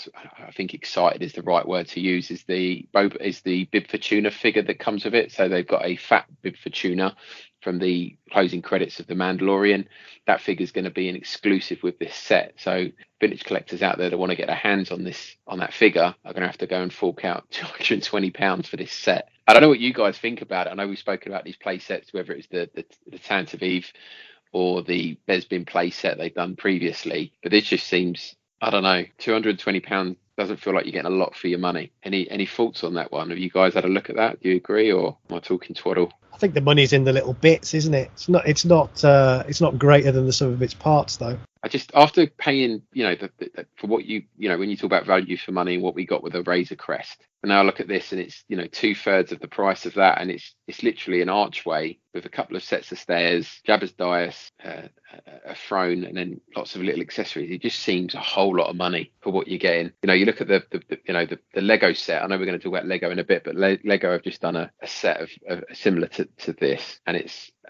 think excited is the right word to use, is the Bib Fortuna figure that comes with it. So they've got a fat Bib Fortuna from the closing credits of The Mandalorian. That figure is going to be an exclusive with this set. So vintage collectors out there that want to get their hands on that figure are going to have to go and fork out £220 for this set. I don't know what you guys think about it. I know we've spoken about these play sets, whether it's the Tantive or the Bespin play set they've done previously, but this just seems, I don't know, £220 doesn't feel like you're getting a lot for your money. Any thoughts on that one? Have you guys had a look at that? Do you agree, or am I talking twaddle? I think the money's in the little bits, isn't it? It's not greater than the sum of its parts, though. I just, after paying, for what when you talk about value for money and what we got with a Razor Crest, and now I look at this and it's, 2/3 of the price of that, and it's literally an archway with a couple of sets of stairs, Jabba's dais, a throne, and then lots of little accessories. It just seems a whole lot of money for what you're getting. You look at the Lego set. I know we're going to talk about Lego in a bit, but Lego have just done a set of similar to this, and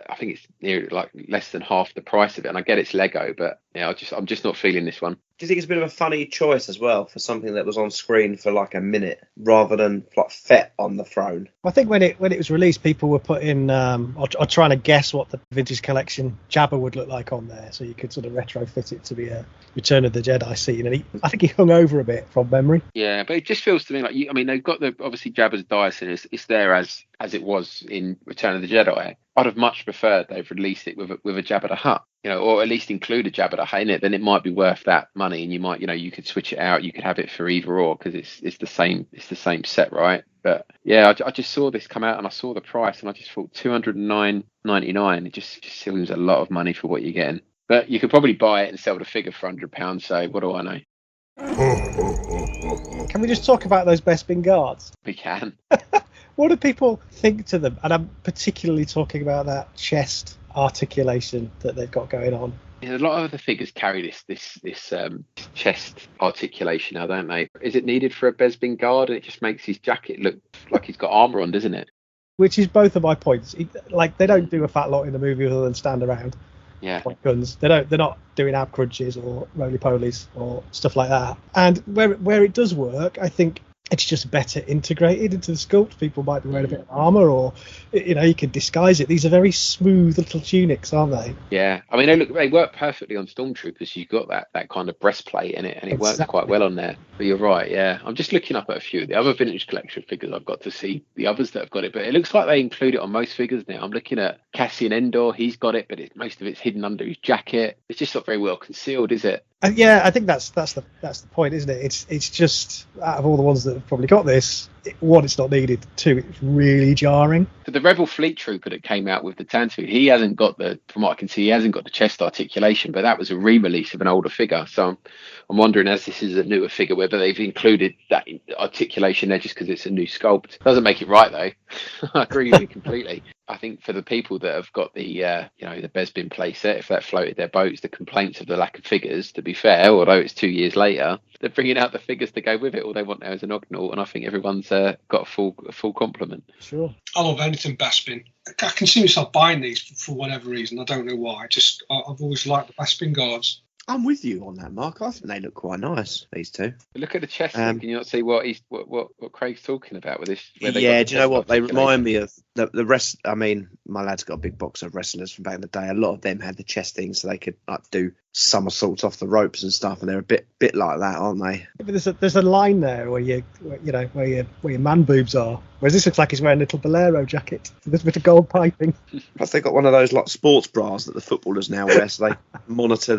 I think it's near like less than half the price of it. And I get it's Lego, but I'm just not feeling this one. Do you think it's a bit of a funny choice as well for something that was on screen for like a minute rather than like Fett on the throne? I think when it was released, people were putting or trying to guess what the Vintage Collection Jabba would look like on there, so you could sort of retrofit it to be a Return of the Jedi scene. And I think he hung over a bit from memory. Yeah, but it just feels to me like they've got obviously Jabba's dais, and it's there as it was in Return of the Jedi. I'd have much preferred they've released it with a Jabba the Hutt, or at least include a Jabba the Hutt in it. Then it might be worth that money, and you might, you could switch it out. You could have it for either or, because it's the same set, right? But yeah, I just saw this come out and I saw the price and I just thought $209.99. It just seems a lot of money for what you're getting. But you could probably buy it and sell the figure for £100. So what do I know? Can we just talk about those Bespin guards? We can. What do people think to them? And I'm particularly talking about that chest articulation that they've got going on. Yeah, a lot of the figures carry this chest articulation now, don't they? Is it needed for a Bespin guard? And it just makes his jacket look like he's got armour on, doesn't it? Which is both of my points. They don't do a fat lot in the movie other than stand around. Yeah. Point guns. They're not doing ab crunches or roly polies or stuff like that. And where it does work, I think it's just better integrated into the sculpt. People might be wearing a bit of armour, or you can disguise it. These are very smooth little tunics, aren't they? Yeah, I mean they work perfectly on stormtroopers. You've got that kind of breastplate in it, and it works quite well on there. But you're right, yeah. I'm just looking up at a few of the other vintage collection figures. I've got to see the others that have got it, but it looks like they include it on most figures now. I'm looking at Cassian Endor. He's got it, but most of it's hidden under his jacket. It's just not very well concealed, is it? Yeah, I think that's the point, isn't it? It's just, out of all the ones that have probably got this, one, it's not needed. Two, it's really jarring. So the Rebel Fleet Trooper that came out with the Tantu, he hasn't got from what I can see, he hasn't got the chest articulation, but that was a re-release of an older figure. So I'm wondering, as this is a newer figure, whether they've included that articulation there just because it's a new sculpt. Doesn't make it right though. I agree with you completely. I think for the people that have got the the Bespin playset, if that floated their boats, the complaints of the lack of figures, to be fair, although it's 2 years later, they're bringing out the figures to go with it. All they want now is an Ognal, and I think everyone's got a full complement. Sure. I love anything Bespin. I can see myself buying these for whatever reason. I don't know why. I've always liked the Bespin guards. I'm with you on that, Mark. I think they look quite nice, these two. Look at the chest. Can you not see what Craig's talking about with this? Yeah, do you know what? They remind me of the rest. I mean, my lad's got a big box of wrestlers from back in the day. A lot of them had the chest thing, so they could do somersaults off the ropes and stuff, and they're a bit like that, aren't they? But there's a line there where your man boobs are. Whereas this looks like he's wearing a little bolero jacket with a bit of gold piping. Plus they got one of those like sports bras that the footballers now wear, so they monitor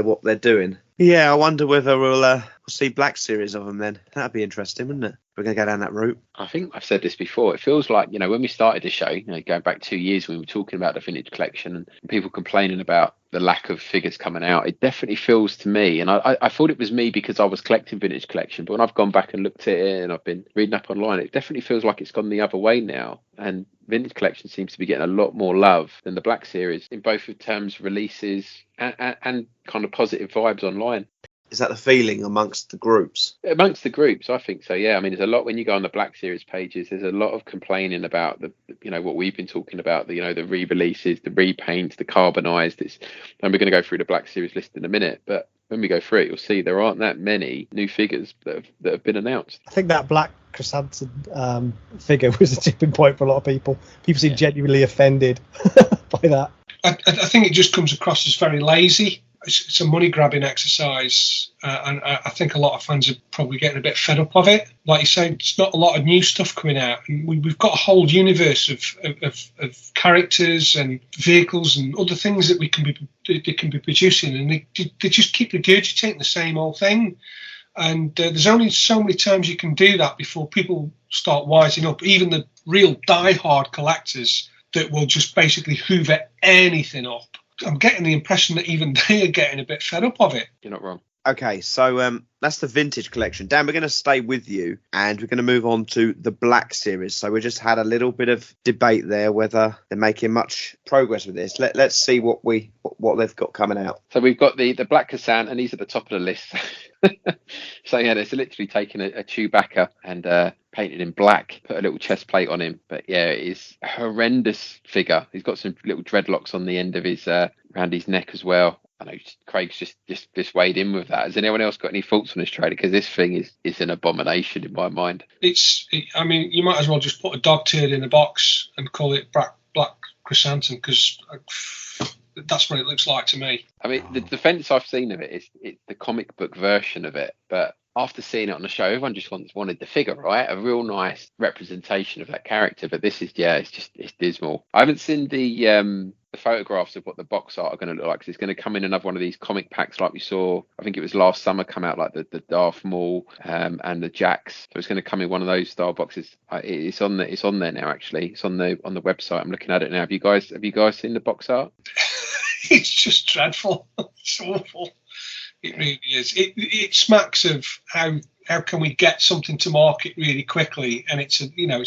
what they're doing. Yeah, I wonder whether we'll see Black Series of them then. That'd be interesting, wouldn't it? We're going to go down that route. I think I've said this before. It feels like, when we started the show, going back 2 years when we were talking about the vintage collection and people complaining about the lack of figures coming out, it definitely feels to me, and I thought it was me because I was collecting vintage collection, but when I've gone back and looked at it and I've been reading up online, it definitely feels like it's gone the other way now. And vintage collection seems to be getting a lot more love than the Black Series, in both of terms releases and kind of positive vibes online. Is that the feeling amongst the groups? Amongst the groups, I think so, yeah. I mean, there's a lot when you go on the Black Series pages, there's a lot of complaining about what we've been talking about, the re-releases, the repaints, the carbonized. And we're going to go through the Black Series list in a minute, but when we go through it, you'll see there aren't that many new figures that have been announced. I think that Black Chrysanthemum figure was a tipping point for a lot of people. People seem genuinely offended by that. I think it just comes across as very lazy. It's a money-grabbing exercise, and I think a lot of fans are probably getting a bit fed up of it. Like you say, it's not a lot of new stuff coming out. And we've got a whole universe of characters and vehicles and other things that they can be producing, and they just keep regurgitating the same old thing. And there's only so many times you can do that before people start wising up. Even the real die-hard collectors that will just basically hoover anything up. I'm getting the impression that even they are getting a bit fed up of it. You're not wrong. Okay, so that's the vintage collection. Dan, we're going to stay with you, and we're going to move on to the Black Series. So we just had a little bit of debate there whether they're making much progress with this. Let's see what they've got coming out. So we've got the Black Kassan, and he's at the top of the list. So yeah, it's literally taken a Chewbacca and painted in black, put a little chest plate on him. But yeah, it's a horrendous figure. He's got some little dreadlocks on the end of his around his neck as well. I know Craig's just weighed in with that. Has anyone else got any thoughts on this trailer? Because this thing is an abomination in my mind. I mean, you might as well just put a dog turd in a box and call it Black Chrysanthemum, because that's what it looks like to me. I mean, the defence I've seen of it is the comic book version of it, but after seeing it on the show, everyone just wanted the figure, right? A real nice representation of that character. But this is, it's dismal. I haven't seen the photographs of what the box art are going to look like, because it's going to come in another one of these comic packs like we saw, I think it was last summer, come out, like the Darth Maul and the Jax. So it's going to come in one of those style boxes. It's on there now, actually. It's on the website. I'm looking at it now. Have you guys seen the box art? It's just dreadful. It's awful. It really is. It smacks of how can we get something to market really quickly, and it's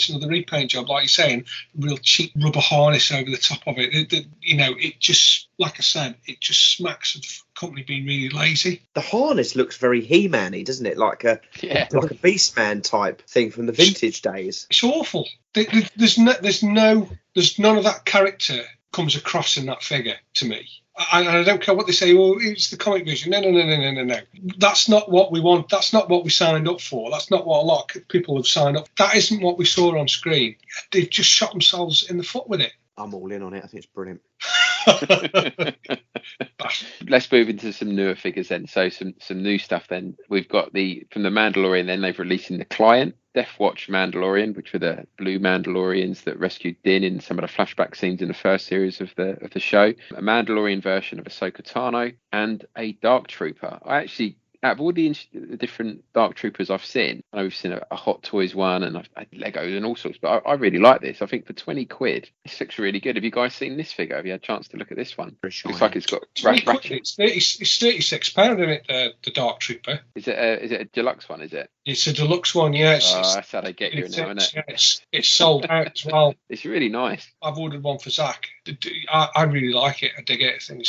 another repaint job, like you're saying, real cheap rubber harness over the top of it. It just, like I said, it just smacks of the company being really lazy. The harness looks very He-Man-y, doesn't it? Like a Beastman type thing from the vintage days. It's awful. There's none of that character comes across in that figure to me. And I don't care what they say, well, it's the comic version. No. That's not what we want. That's not what we signed up for. That's not what a lot of people have signed up. That isn't what we saw on screen. They've just shot themselves in the foot with it. I'm all in on it. I think it's brilliant. Let's move into some newer figures then. So some new stuff then. We've got from the Mandalorian, then they've released in the Client, Death Watch Mandalorian, which were the blue Mandalorians that rescued Din in some of the flashback scenes in the first series of the show. A Mandalorian version of Ahsoka Tano, and a Dark Trooper. I actually, out of all the different Dark Troopers I've seen, I know we've seen a Hot Toys one, and I've had Legos and all sorts, but I really like this. I think for 20 quid, this looks really good. Have you guys seen this figure? Have you had a chance to look at this one? Looks like it's got ratchet. It's £36, isn't it, the Dark Trooper? Is it a deluxe one, is it? It's a deluxe one, yeah. That's how they get you now, isn't it? It's sold out as well. It's really nice. I've ordered one for Zach. I really like it. I dig it. I think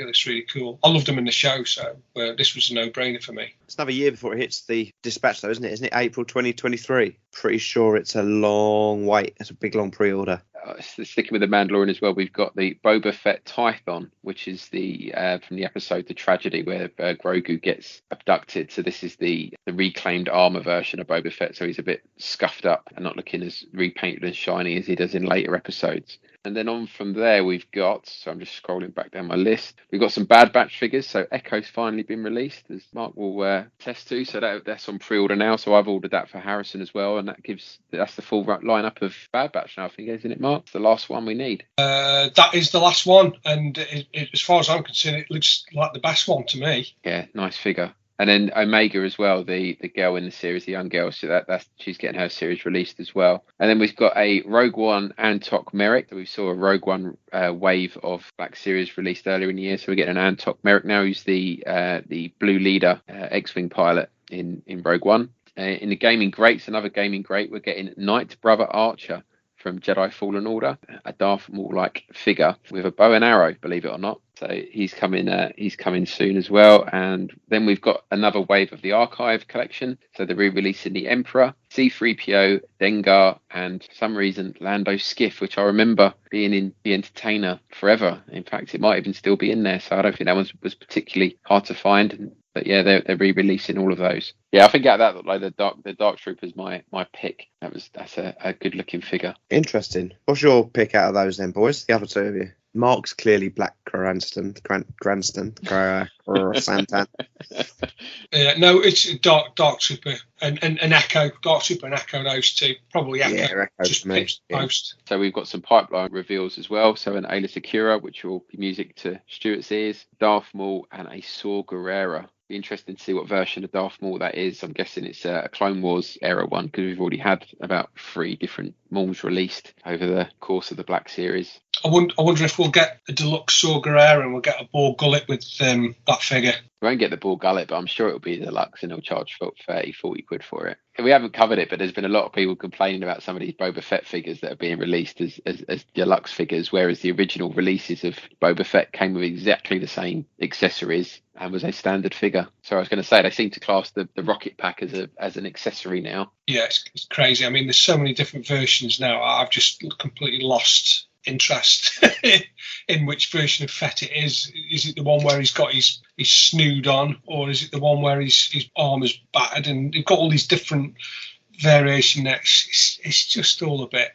it's really cool. I loved them in the show, so this was a no-brainer for me. It's another year before it hits the dispatch, though, isn't it? Isn't it April 2023? Pretty sure it's a long wait. It's a big, long pre-order. Sticking with the Mandalorian as well, we've got the Boba Fett Tython, which is the from the episode The Tragedy, where Grogu gets abducted. So this is the reclaimed armor version of Boba Fett. So he's a bit scuffed up and not looking as repainted and shiny as he does in later episodes. And then on from there, we've got, so I'm just scrolling back down my list, we've got some Bad Batch figures. So Echo's finally been released, as Mark will test to. So that's on pre-order now. So I've ordered that for Harrison as well. And that's the full lineup of Bad Batch now, I think, isn't it, Mark? It's the last one we need. That is the last one. And as far as I'm concerned, it looks like the best one to me. Yeah, nice figure. And then Omega as well, the girl in the series, the young girl. So she's getting her series released as well. And then we've got a Rogue One Antok Merrick. We saw a Rogue One wave of Black Series released earlier in the year. So we're getting an Antok Merrick now, who's the Blue Leader X-Wing pilot in Rogue One. In the Gaming Greats, another Gaming Great, we're getting Knight Brother Archer from Jedi Fallen Order, a Darth Maul-like figure with a bow and arrow, believe it or not. So he's coming soon as well. And then we've got another wave of the Archive collection. So they're re-releasing the Emperor, C-3PO, Dengar, and for some reason Lando Skiff, which I remember being in The Entertainer forever. In fact, it might even still be in there. So I don't think that one was particularly hard to find. But yeah, they're re-releasing all of those. Yeah, I think out of that, like the Dark Trooper's my pick. That's a good looking figure. Interesting. What's your pick out of those then, boys? The other two of you. Mark's clearly Black Cranston. Santan. No, it's Dark Trooper and Echo. Dark Trooper and Echo, those two. Probably Echo. Yeah, Echo just for me. most. So we've got some pipeline reveals as well. So an Aayla Secura, which will be music to Stuart's ears, Darth Maul, and a Saw Gerrera. Be interesting to see what version of Darth Maul that is. I'm guessing it's a Clone Wars era one, because we've already had about 3 different Mauls released over the course of the Black Series. I wonder if we'll get a deluxe Saw Gerrera and we'll get a Boar Gullet with that figure. We won't get the Boar Gullet, but I'm sure it'll be deluxe, and they'll charge 30-40 quid for it. We haven't covered it, but there's been a lot of people complaining about some of these Boba Fett figures that are being released as deluxe figures, whereas the original releases of Boba Fett came with exactly the same accessories and was a standard figure. So I was going to say, they seem to class the rocket pack as an accessory now. Yeah, it's crazy. I mean, there's so many different versions now. I've just completely lost interest in which version of Fett it is. Is it the one where he's got his snood on, or is it the one where his armor's battered? And they've got all these different variation necks. It's just all a bit.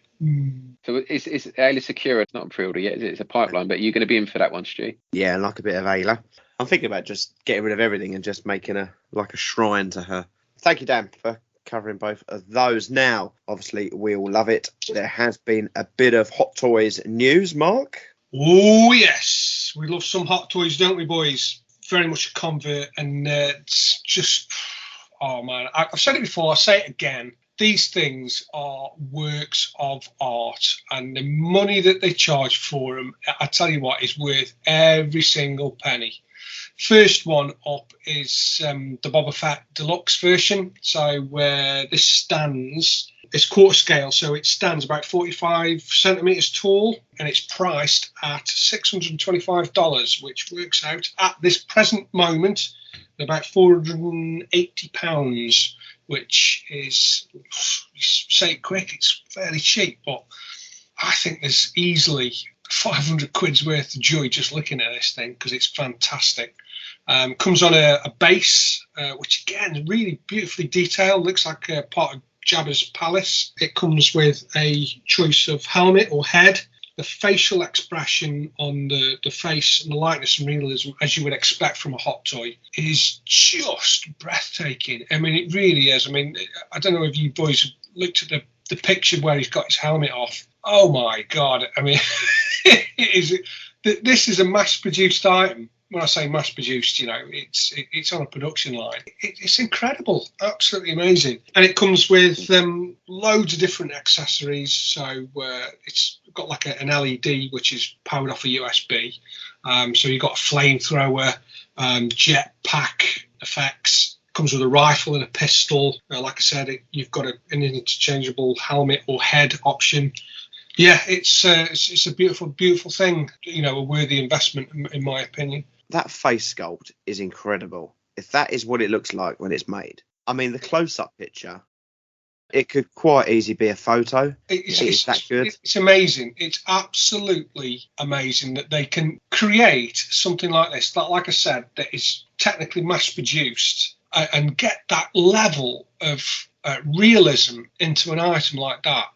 So it's Aayla Secura. It's not a pre-order yet, is it? It's a pipeline, but you're going to be in for that one, Stu? Yeah, like a bit of Ayla. I'm thinking about just getting rid of everything and just making a shrine to her. Thank you, Dan, for covering both of those. Now, obviously, we all love it. There has been a bit of Hot Toys news, Mark. Oh, yes. We love some Hot Toys, don't we, boys? Very much a convert, and it's just, oh, man. I've said it before, I'll say it again. These things are works of art, and the money that they charge for them, I tell you what, is worth every single penny. First one up is the Boba Fett Deluxe version. So this stands, it's quarter scale, so it stands about 45 centimetres tall, and it's priced at $625, which works out at this present moment about £480, which is, say it quick, it's fairly cheap, but I think there's easily 500 quid's worth of joy just looking at this thing, because it's fantastic. Comes on a base, which again is really beautifully detailed, looks like a part of Jabba's palace. It comes with a choice of helmet or head. The facial expression on the face and the lightness and realism, as you would expect from a Hot Toy, is just breathtaking. I mean, it really is. I mean, I don't know if you boys have looked at the picture where he's got his helmet off. Oh my God. I mean, this is a mass-produced item. When I say mass-produced, it's on a production line. It's incredible, absolutely amazing. And it comes with loads of different accessories. So it's got like an LED, which is powered off a USB. So you've got a flamethrower, jetpack effects. Comes with a rifle and a pistol. Like I said, you've got an interchangeable helmet or head option. Yeah, it's a beautiful, beautiful thing. A worthy investment, in my opinion. That face sculpt is incredible. If that is what it looks like when it's made. I mean, the close-up picture, it could quite easily be a photo. It's that good. It's amazing. It's absolutely amazing that they can create something like this, that, like I said, that is technically mass-produced and get that level of realism into an item like that.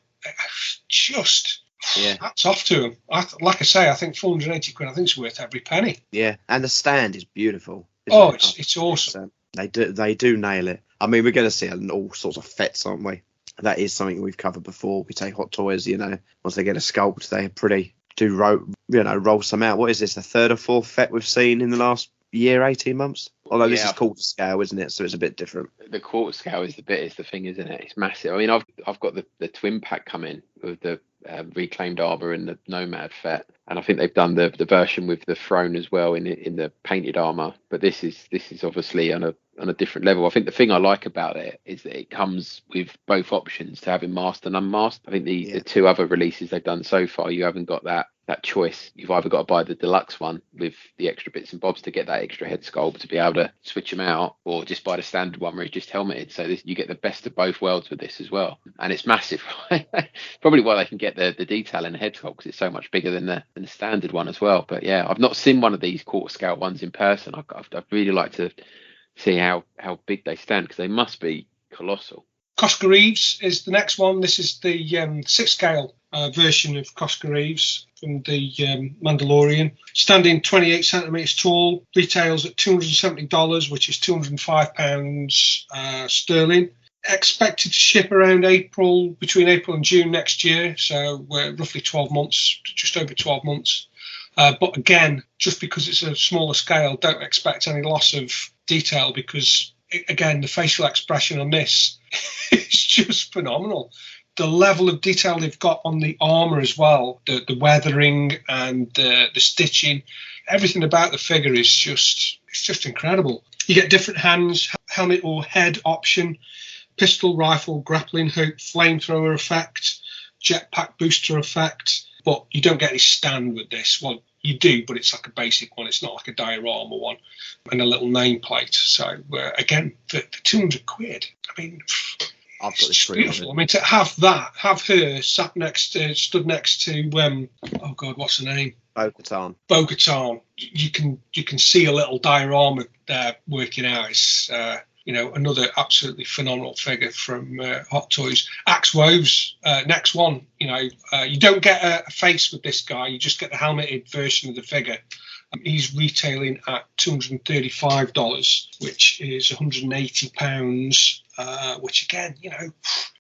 Just... yeah, that's off to them. Like I say, I think 480 quid. I think it's worth every penny. Yeah, and the stand is beautiful. It's awesome. They do nail it. I mean, we're going to see all sorts of fets, aren't we? That is something we've covered before. We take Hot Toys. Once they get a sculpt, they roll some out. What is this? The third or fourth fet we've seen in the last year, 18 months? Although this is quarter scale, isn't it? So it's a bit different. The quarter scale is the thing, isn't it? It's massive. I mean, I've got the twin pack coming with the reclaimed armor and the Nomad Fett, and I think they've done the version with the throne as well in the painted armor. But this is obviously on a different level. I think the thing I like about it is that it comes with both options to having masked and unmasked. I think the two other releases they've done so far, you haven't got that choice. You've either got to buy the deluxe one with the extra bits and bobs to get that extra head sculpt to be able to switch them out, or just buy the standard one where it's just helmeted. So you get the best of both worlds with this as well, and it's massive. Probably why they can get the detail in the head sculpt, because it's so much bigger than the standard one as well. But yeah, I've not seen one of these quarter scale ones in person. I'd really like to see how big they stand, because they must be colossal. Cosca Reeves is the next one. This is the 6 scale version of Cosca Reeves from the Mandalorian. Standing 28 centimetres tall, retails at $270, which is £205 sterling. Expected to ship around between April and June next year, so we're roughly 12 months, just over 12 months. But again, just because it's a smaller scale, don't expect any loss of detail, because again, the facial expression on this is just phenomenal. The level of detail they've got on the armor as well, the weathering and the stitching, everything about the figure is just incredible. You get different hands, helmet or head option, pistol, rifle, grappling hook, flamethrower effect, jetpack booster effect, but you don't get any stand with this. Well, you do, but it's like a basic one. It's not like a diorama one, and a little nameplate. So again, for 200 quid, I mean, I've got this beautiful. I mean, to have her stood next to oh God, what's her name? Bo-Katan. You can see a little diorama there working out. It's another absolutely phenomenal figure from Hot Toys. Axe Woves, next one. You don't get a face with this guy. You just get the helmeted version of the figure. He's retailing at $235, which is £180, which again,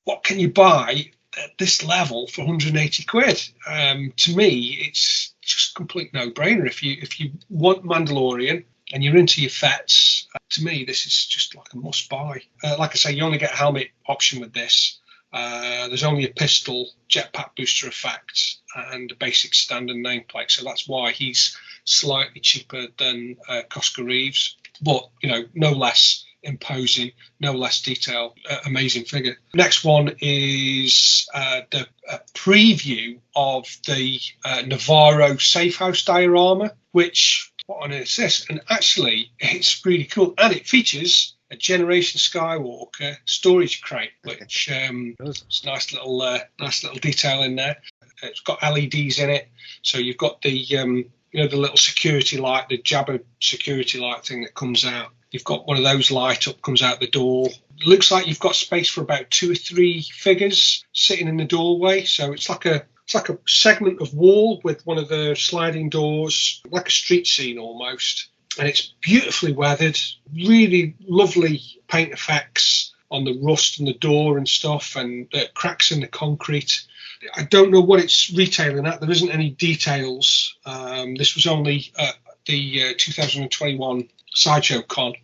what can you buy at this level for 180 quid? To me, it's just a complete no-brainer. If you want Mandalorian and you're into your fets, to me, this is just like a must-buy. Like I say, you only get a helmet option with this. There's only a pistol, jetpack booster effect, and a basic standard nameplate. So that's why he's slightly cheaper than Cosca Reeves, but no less imposing, no less detail. Amazing figure. Next one is the preview of the Navarro Safe House diorama, which, what on earth is this? And actually, it's really cool, and it features a Generation Skywalker storage crate, which it's a nice little detail in there. It's got LEDs in it, so you've got the the little security light, the Jabba security light thing that comes out. You've got one of those light up, comes out the door. It looks like you've got space for about 2 or 3 figures sitting in the doorway. So it's like a segment of wall with one of the sliding doors, like a street scene almost. And it's beautifully weathered, really lovely paint effects on the rust and the door and stuff, and cracks in the concrete. I don't know what it's retailing at. There isn't any details. This was only the 2021 Sideshow Con,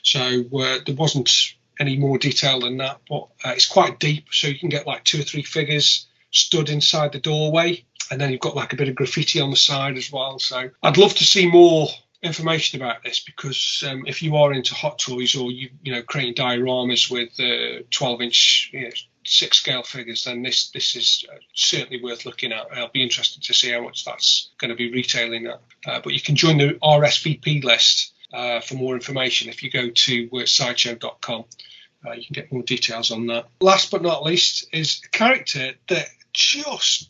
so there wasn't any more detail than that. But it's quite deep, so you can get like 2 or 3 figures stood inside the doorway, and then you've got like a bit of graffiti on the side as well. So I'd love to see more information about this, because if you are into hot toys, or creating dioramas with 12-inch 6-scale figures, then this is certainly worth looking at. I'll be interested to see how much that's going to be retailing at. But you can join the RSVP list for more information if you go to sideshow.com. You can get more details on that. Last but not least is a character that just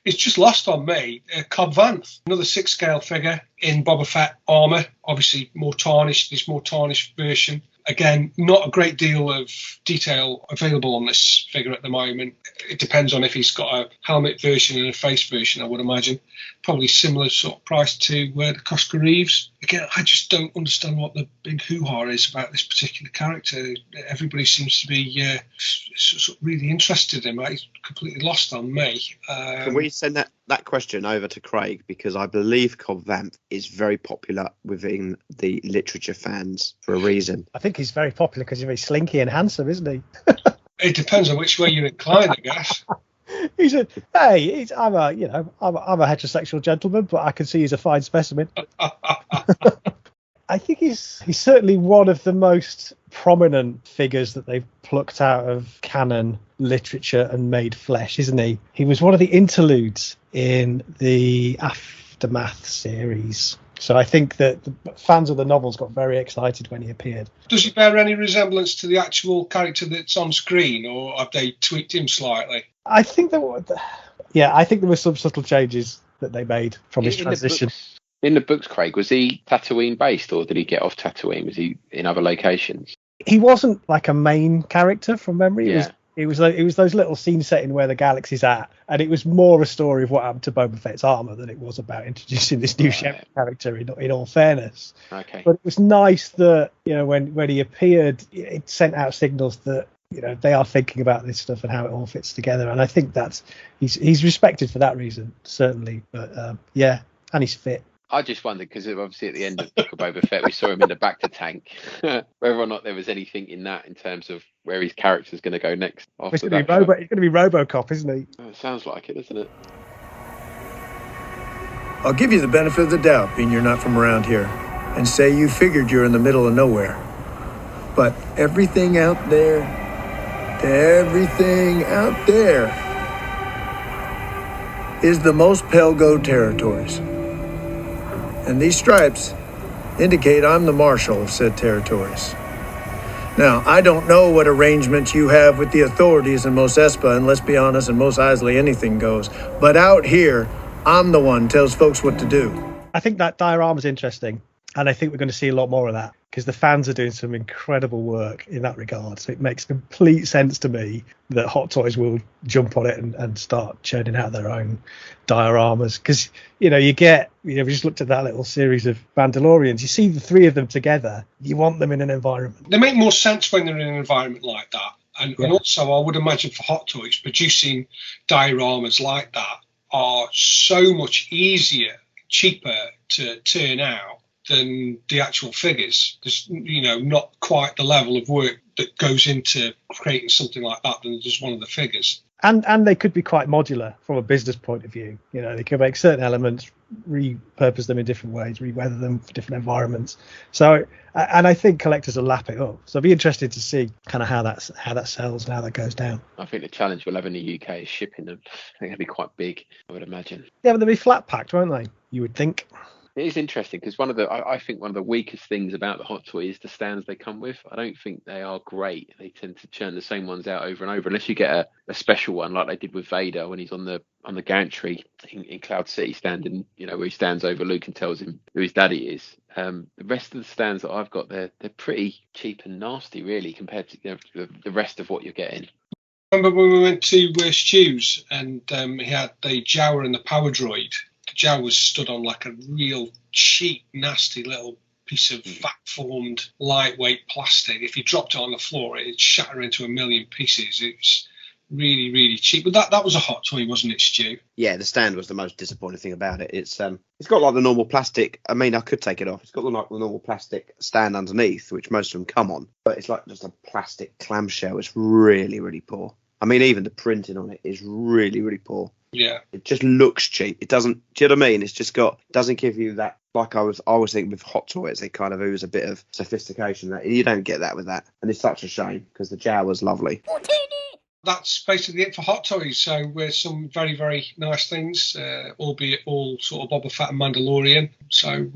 it's just lost on me. Cobb Vanth, another 6-scale figure in Boba Fett armour, obviously more tarnished, this more tarnished version. Again, not a great deal of detail available on this figure at the moment. It depends on if he's got a helmet version and a face version, I would imagine. Probably similar sort of price to the Cosca Reeves. Again, I just don't understand what the big hoo-ha is about this particular character. Everybody seems to be sort of really interested in him. He's completely lost on me. Can we send that question over to Craig, because I believe Cobb Vanth is very popular within the literature fans for a reason. I think he's very popular because he's very slinky and handsome, isn't he? It depends on which way you're inclined, I guess. I'm a heterosexual gentleman, but I can see he's a fine specimen. I think he's certainly one of the most prominent figures that they've plucked out of canon literature and made flesh, isn't he? He was one of the interludes in the Aftermath series. So I think that the fans of the novels got very excited when he appeared. Does he bear any resemblance to the actual character that's on screen, or have they tweaked him slightly? I think there were some subtle changes that they made from his transition. In the books, Craig, was he Tatooine based, or did he get off Tatooine? Was he in other locations? He wasn't like a main character from memory. Yeah. It was those little scene setting where the galaxy's at, and it was more a story of what happened to Boba Fett's armor than it was about introducing this new Shepard character. In all fairness, okay. But it was nice that when he appeared, it sent out signals that they are thinking about this stuff and how it all fits together. And I think that's he's respected for that reason, certainly. But and he's fit. I just wondered, because obviously at the end of the Book of Boba Fett, we saw him in the Bacta tank, whether or not there was anything in that in terms of where his character's going to go next. He's going to be RoboCop, isn't he? Oh, it sounds like it, doesn't it? I'll give you the benefit of the doubt, being you're not from around here, and say you figured you're in the middle of nowhere. But everything out there is the most Pelgo territories. And these stripes indicate I'm the marshal of said territories. Now, I don't know what arrangements you have with the authorities in Mos Espa, and let's be honest, in Mos Eisley anything goes. But out here, I'm the one who tells folks what to do. I think that diorama's interesting, and I think we're going to see a lot more of that. because the fans are doing some incredible work in that regard. So it makes complete sense to me that Hot Toys will jump on it and start churning out their own dioramas. Because, you we just looked at that little series of Mandalorians. You see the three of them together, you want them in an environment. They make more sense when they're in an environment like that. And also, I would imagine for Hot Toys, producing dioramas like that are so much easier, cheaper to turn out than the actual figures. There's, not quite the level of work that goes into creating something like that than just one of the figures. And they could be quite modular from a business point of view. They could make certain elements, repurpose them in different ways, re-weather them for different environments. So, and I think collectors will lap it up. So I'd be interested to see kind of how that sells and how that goes down. I think the challenge we'll have in the UK is shipping them. I think it'll be quite big, I would imagine. Yeah, but they'll be flat packed, won't they? You would think. It is interesting because I think one of the weakest things about the Hot Toy is the stands they come with. I don't think they are great. They tend to churn the same ones out over and over, unless you get a special one like they did with Vader when he's on the gantry in Cloud City, standing, where he stands over Luke and tells him who his daddy is. The rest of the stands that I've got, they're pretty cheap and nasty, really, compared to the rest of what you're getting. I remember when we went to Stu's and he had the Jawa and the Power Droid. The Jawa was stood on like a real cheap, nasty little piece of fat-formed, lightweight plastic. If you dropped it on the floor, it'd shatter into a million pieces. It was really, really cheap. But that was a Hot Toy, wasn't it, Stu? Yeah, the stand was the most disappointing thing about it. It's got like the normal plastic. I mean, I could take it off. It's got the normal plastic stand underneath, which most of them come on. But it's like just a plastic clamshell. It's really, really poor. I mean, even the printing on it is really, really poor. Yeah. It just looks cheap. It doesn't, do you know what I mean? It's just doesn't give you that, like I always think with Hot Toys, it kind of ooze a bit of sophistication. That you don't get that with that. And it's such a shame because the Jawa was lovely. That's basically it for Hot Toys. So some very, very nice things, albeit all sort of Boba Fett and Mandalorian. So,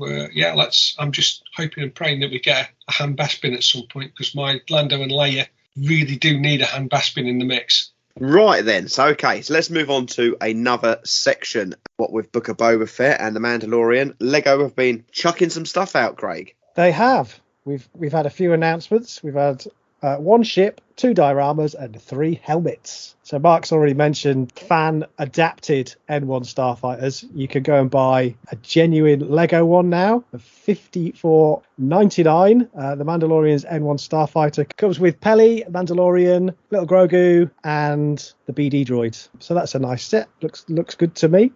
I'm just hoping and praying that we get a hand Bespin at some point because my Lando and Leia really do need a hand Bespin in the mix. Right then, so let's move on to another section. What with Book of Boba Fett and the Mandalorian, Lego have been chucking some stuff out, Craig. They have. We've had a few announcements. We've had one ship, 2 dioramas, and 3 helmets. So Mark's already mentioned fan-adapted N1 starfighters. You can go and buy a genuine Lego one now of $54.99. The Mandalorian's N1 starfighter comes with Peli, Mandalorian, Little Grogu, and the BD droid. So that's a nice set. Looks good to me.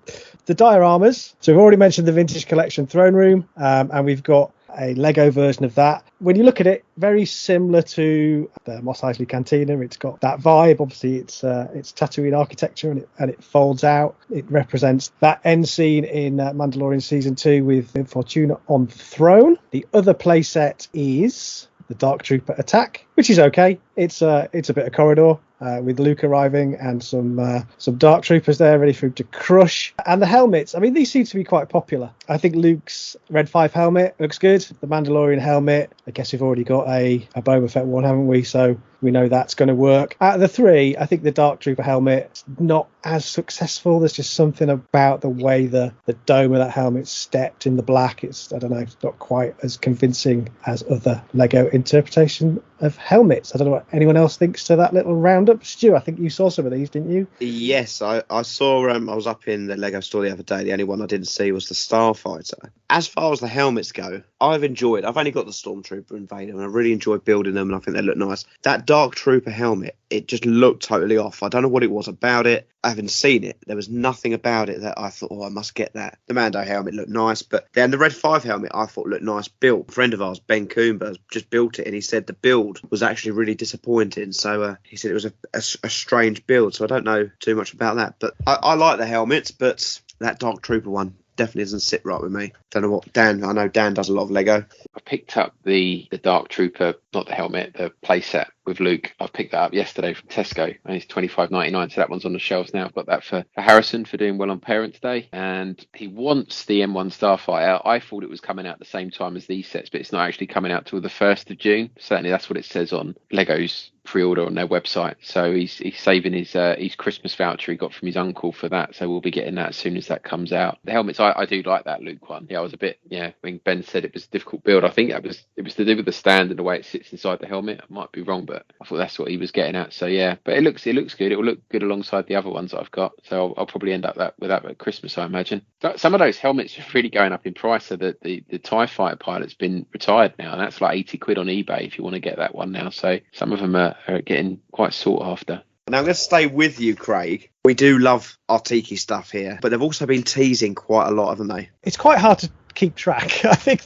The dioramas. So we've already mentioned the Vintage Collection throne room, and we've got a Lego version of that. When you look at it, very similar to the Mos Eisley Cantina. It's got that vibe. Obviously, it's Tatooine architecture, and it folds out. It represents that end scene in Mandalorian Season 2 with Fortuna on the throne. The other playset is the Dark Trooper attack, which is okay. It's a bit of corridor. With Luke arriving and some Dark Troopers there ready for him to crush. And the helmets, I mean, these seem to be quite popular. I think Luke's Red 5 helmet looks good. The Mandalorian helmet, I guess we've already got a Boba Fett one, haven't we? So we know that's going to work. Out of the 3, I think the Dark Trooper helmet's not as successful. There's just something about the way the dome of that helmet's stepped in the black. It's not quite as convincing as other Lego interpretation of helmets. I don't know what anyone else thinks to that little roundup. Stu, I think you saw some of these, didn't you? Yes, I saw. I was up in the Lego store the other day. The only one I didn't see was the Starfighter. As far as the helmets go, I've enjoyed. I've only got the Stormtrooper and Vader, and I really enjoyed building them, and I think they look nice. That Dark Trooper helmet, it just looked totally off. I don't know what it was about it. I haven't seen it. There was nothing about it that I thought, I must get that. The Mando helmet looked nice, but then the Red 5 helmet I thought looked nice built. A friend of ours, Ben Coomber, just built it, and he said the build was actually really disappointing. So he said it was a strange build, so I don't know too much about that. But I like the helmets, but that Dark Trooper one definitely doesn't sit right with me. Don't know what Dan. I know Dan does a lot of Lego. I picked up the Dark Trooper, not the helmet, the playset with Luke. I picked that up yesterday from Tesco, and it's $25.99. So that one's on the shelves now. I've got that for Harrison for doing well on Parents' Day, and he wants the M1 Starfighter. I thought it was coming out at the same time as these sets, but it's not actually coming out till the 1st of June. Certainly, that's what it says on Lego's pre-order on their website. So he's saving his Christmas voucher he got from his uncle for that. So we'll be getting that as soon as that comes out. The helmets, I do like that Luke one. Yeah, I was a bit, when Ben said it was a difficult build, I think it was to do with the stand and the way it sits inside the helmet. I might be wrong, but I thought that's what he was getting at. So yeah, but it looks good. It will look good alongside the other ones that I've got. So I'll probably end up with that at Christmas, I imagine. But some of those helmets are really going up in price. So that the TIE fighter pilot's been retired now, and that's like 80 quid on eBay if you want to get that one now. So some of them are getting quite sought after. Now let's stay with you, Craig. We do love our Tiki stuff here, but they've also been teasing quite a lot, haven't they? It's quite hard to keep track. I think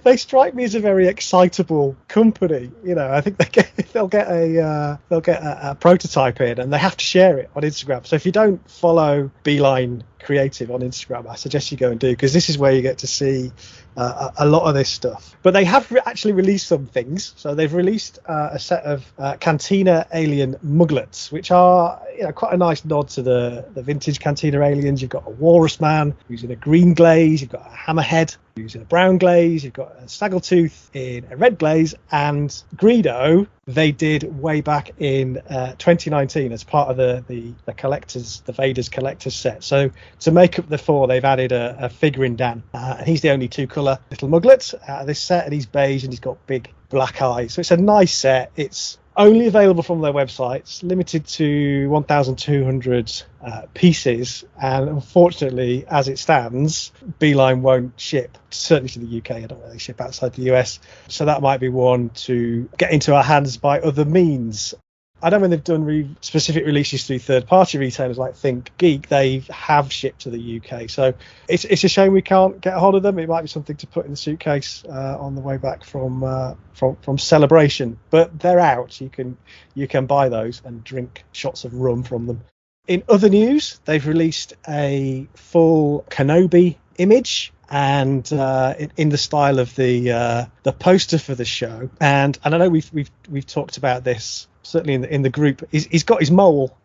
they strike me as a very excitable company. I think they'll get a prototype in, and they have to share it on Instagram. So if you don't follow Beeline Creative on Instagram, I suggest you go and do, because this is where you get to see a lot of this stuff. But they have actually released some things. So they've released a set of Cantina Alien Muglets, which are quite a nice nod to the vintage Cantina Aliens. You've got a Walrus Man using a green glaze, you've got a Hammerhead using a brown glaze, you've got a Snaggletooth in a red glaze, and Greedo they did way back in 2019 as part of the Vader's collector's set. So to make up the four, they've added a figure in Dan, and he's the only two-colour little muglet out of this set, and he's beige and he's got big black eyes. So it's a nice set. It's only available from their website. It's limited to 1,200 pieces, and unfortunately, as it stands, Beeline won't ship, certainly to the UK. I don't really ship outside the US, so that might be one to get into our hands by other means. I know when they've done specific releases through third-party retailers like Think Geek, they have shipped to the UK. So it's a shame we can't get a hold of them. It might be something to put in the suitcase on the way back from Celebration. But they're out. You can buy those and drink shots of rum from them. In other news, they've released a full Kenobi image, and in the style of the poster for the show. And I know we've talked about this. Certainly in the group, he's got his mole.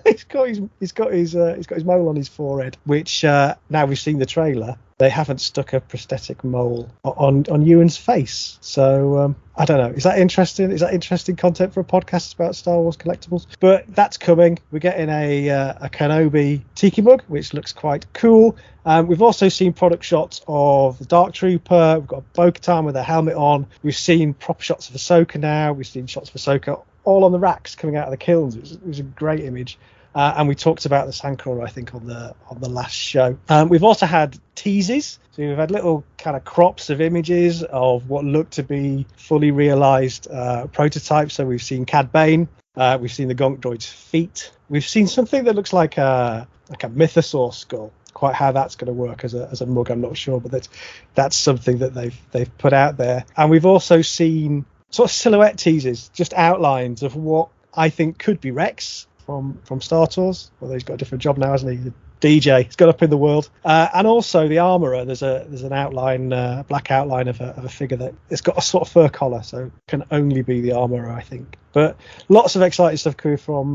he's got his mole on his forehead. Which now we've seen the trailer, they haven't stuck a prosthetic mole on Ewan's face. So I don't know. Is that interesting? Is that interesting content for a podcast about Star Wars collectibles? But that's coming. We're getting a Kenobi Tiki mug, which looks quite cool. We've also seen product shots of the Dark Trooper. We've got Bo-Katan with a helmet on. We've seen proper shots of Ahsoka now. We've seen shots of Ahsoka all on the racks coming out of the kilns. It was a great image. And we talked about the Sandcrawler, I think, on the last show. We've also had teases. So we've had little kind of crops of images of what looked to be fully realised prototypes. So we've seen Cad Bane. We've seen the Gonk Droid's feet. We've seen something that looks like a mythosaur skull. Quite how that's going to work as a mug, I'm not sure, but that's something that they've put out there. And we've also seen sort of silhouette teasers, just outlines of what I think could be Rex from Star Tours. Although he's got a different job now, hasn't he? The DJ. He's got up in the world. And also the armourer. There's an outline, black outline of a figure that it's got a sort of fur collar, so can only be the armourer, I think. But lots of exciting stuff coming from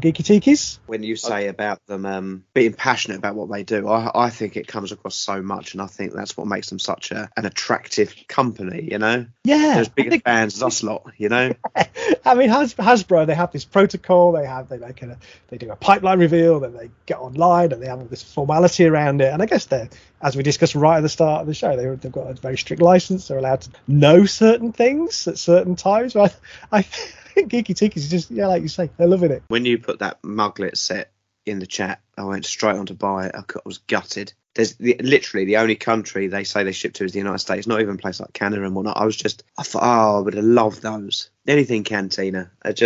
Geeky Tikis. When you say about them being passionate about what they do, I think it comes across so much, and I think that's what makes them such an attractive company, Yeah. There's bigger fans as us lot, I mean, Hasbro, they have this protocol, they do a pipeline reveal, then they get online and they have all this formality around it. And I guess as we discussed right at the start of the show, they've got a very strict license. They're allowed to know certain things at certain times. But I think Geeky Tikis is just, like you say, they're loving it. When you put that muglet set in the chat, I went straight on to buy it. I was gutted. There's literally the only country they say they ship to is the United States, not even a place like Canada and whatnot. I thought, I would have loved those. Anything Cantina. It's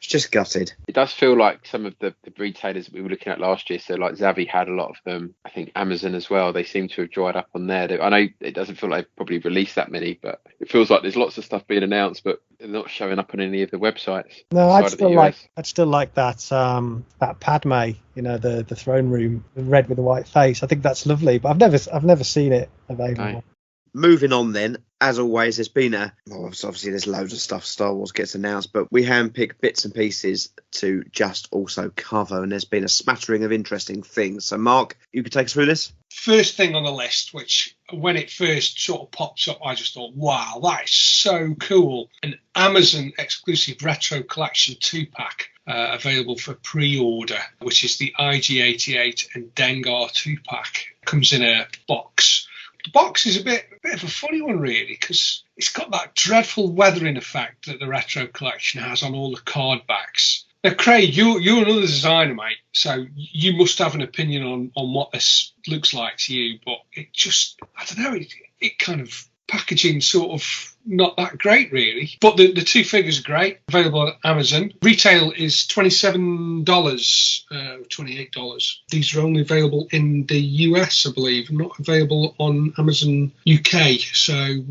just gutted. It does feel like some of the retailers that we were looking at last year, so like Zavi had a lot of them. I think Amazon as well, they seem to have dried up on there. I know it doesn't feel like they've probably released that many, but it feels like there's lots of stuff being announced, but they're not showing up on any of the websites. No, I'd still like that Padme, the throne room, the red with the white face. I think that's lovely, but I've never seen it available. No. Moving on then, as always, there's been obviously there's loads of stuff Star Wars gets announced, but we handpick bits and pieces to just also cover, and there's been a smattering of interesting things. So Mark, you could take us through this? First thing on the list, which when it first sort of pops up, I just thought, wow, that is so cool. An Amazon exclusive retro collection 2-pack. Available for pre-order, which is the IG-88 and Dengar 2-pack. Comes in a box. The box is a bit of a funny one, really, because it's got that dreadful weathering effect that the retro collection has on all the card backs. Now, Craig, you're another designer, mate, so you must have an opinion on what this looks like to you, but it just, I don't know, it kind of packaging sort of not that great, really. But the two figures are great. Available on Amazon. Retail is $27, $28. These are only available in the US, I believe, not available on Amazon UK. So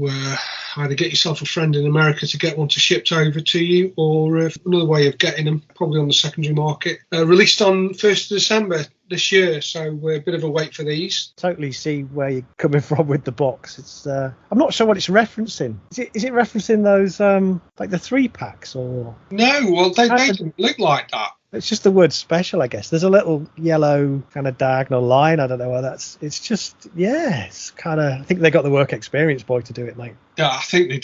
either get yourself a friend in America to get one to shipped over to you, or another way of getting them, probably on the secondary market. Released on 1st of December this year, so we're a bit of a wait for these. Totally see where you're coming from with the box. It's I'm not sure what it's referencing. Is it referencing those like the 3-packs or? No, well they don't look like that. It's just the word special, I guess. There's a little yellow kind of diagonal line. I don't know where that's. It's just, yeah, it's kind of. I think they got the work experience boy to do it, mate. Yeah, I think they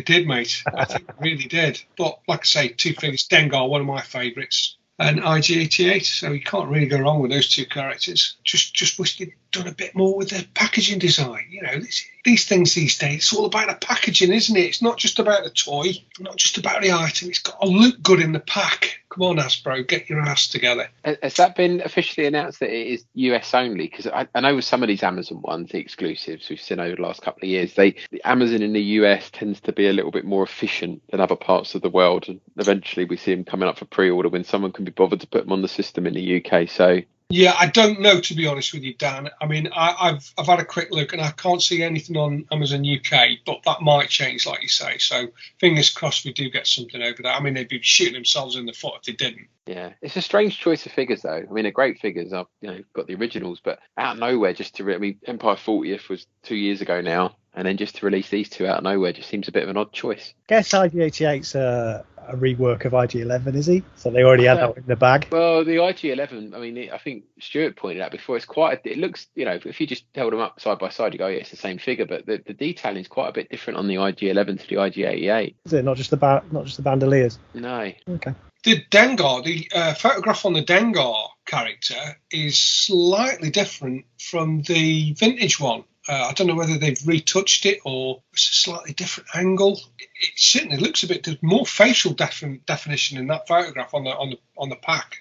did, mate. I think they really did. But like I say, two figures. Dengar, one of my favourites, and IG-88. So you can't really go wrong with those two characters. Just wish they'd done a bit more with the packaging design. You know, these things these days, it's all about the packaging, isn't it? It's not just about the toy, not just about the item. It's got to look good in the pack. Come on, Hasbro, get your ass together. Has that been officially announced that it is US only? Because I know with some of these Amazon ones, the exclusives we've seen over the last couple of years, the Amazon in the US tends to be a little bit more efficient than other parts of the world. And eventually we see them coming up for pre-order when someone can be bothered to put them on the system in the UK. So yeah, I don't know, to be honest with you, Dan. I mean, I've had a quick look and I can't see anything on Amazon UK, but that might change, like you say. So fingers crossed we do get something over there. I mean, they'd be shooting themselves in the foot if they didn't. Yeah, it's a strange choice of figures, though. I mean, they're great figures. I've got the originals, but out of nowhere, Empire 40th was 2 years ago now, and then just to release these two out of nowhere just seems a bit of an odd choice. I guess IG-88's a rework of IG-11, is he? So they already had that in the bag. Well, the IG-11, I mean, I think Stuart pointed out before, it looks, if you just held them up side by side, you go, yeah, it's the same figure, but the detailing is quite a bit different on the IG-11 to the IG-88. Is it not just the bandoliers? No. Okay. The Dengar, the photograph on the Dengar character is slightly different from the vintage one. I don't know whether they've retouched it or it's a slightly different angle. It certainly looks a bit. There's more facial definition in that photograph on the pack.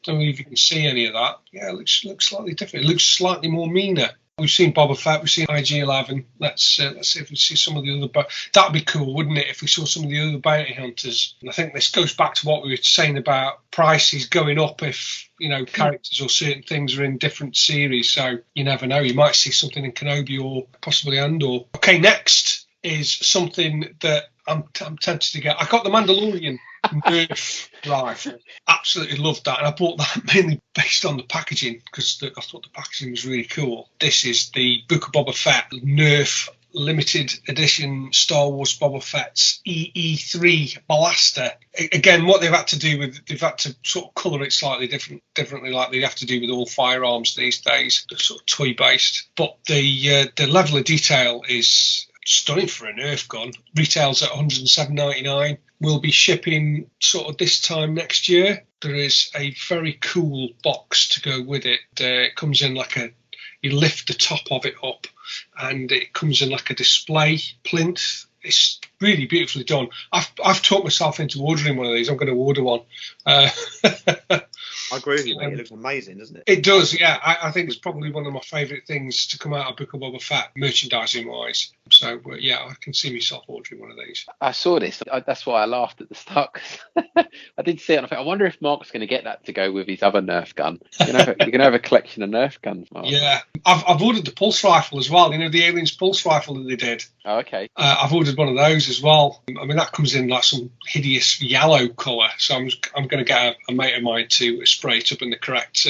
Don't know if you can see any of that. Yeah, it looks slightly different. It looks slightly more meaner. We've seen Boba Fett, we've seen IG-11. Let's see if we see some of the other. That'd be cool, wouldn't it, if we saw some of the other bounty hunters? And I think this goes back to what we were saying about prices going up if characters or certain things are in different series. So you never know. You might see something in Kenobi or possibly Andor. Okay, next is something that I'm tempted to get. I got the Mandalorian Nerf rifle. Absolutely loved that, and I bought that mainly based on the packaging because I thought the packaging was really cool. This is the Book of Boba Fett Nerf limited edition Star Wars Boba Fett's EE3 blaster. Again, what they've had to sort of colour it slightly differently, like they have to do with all firearms these days. They're sort of toy based, but the level of detail is stunning for a Nerf gun. Retails at $107.99. We'll be shipping sort of this time next year. There is a very cool box to go with it. It comes in you lift the top of it up and it comes in like a display plinth. It's really beautifully done. I've talked myself into ordering one of these. I'm going to order one. I agree with you, mate. It looks amazing, doesn't it? It does, yeah. I think it's probably one of my favourite things to come out of Book of Boba Fett, merchandising-wise. So, yeah, I can see myself ordering one of these. I saw this. That's why I laughed at the start. I did see it, and I thought, I wonder if Mark's going to get that to go with his other Nerf gun. You're going to have a collection of Nerf guns, Mark. Yeah. I've ordered the pulse rifle as well. The Aliens pulse rifle that they did. Oh, okay. I've ordered one of those as well. I mean, that comes in like some hideous yellow colour. So I'm going to get a mate of mine to spray it up in the correct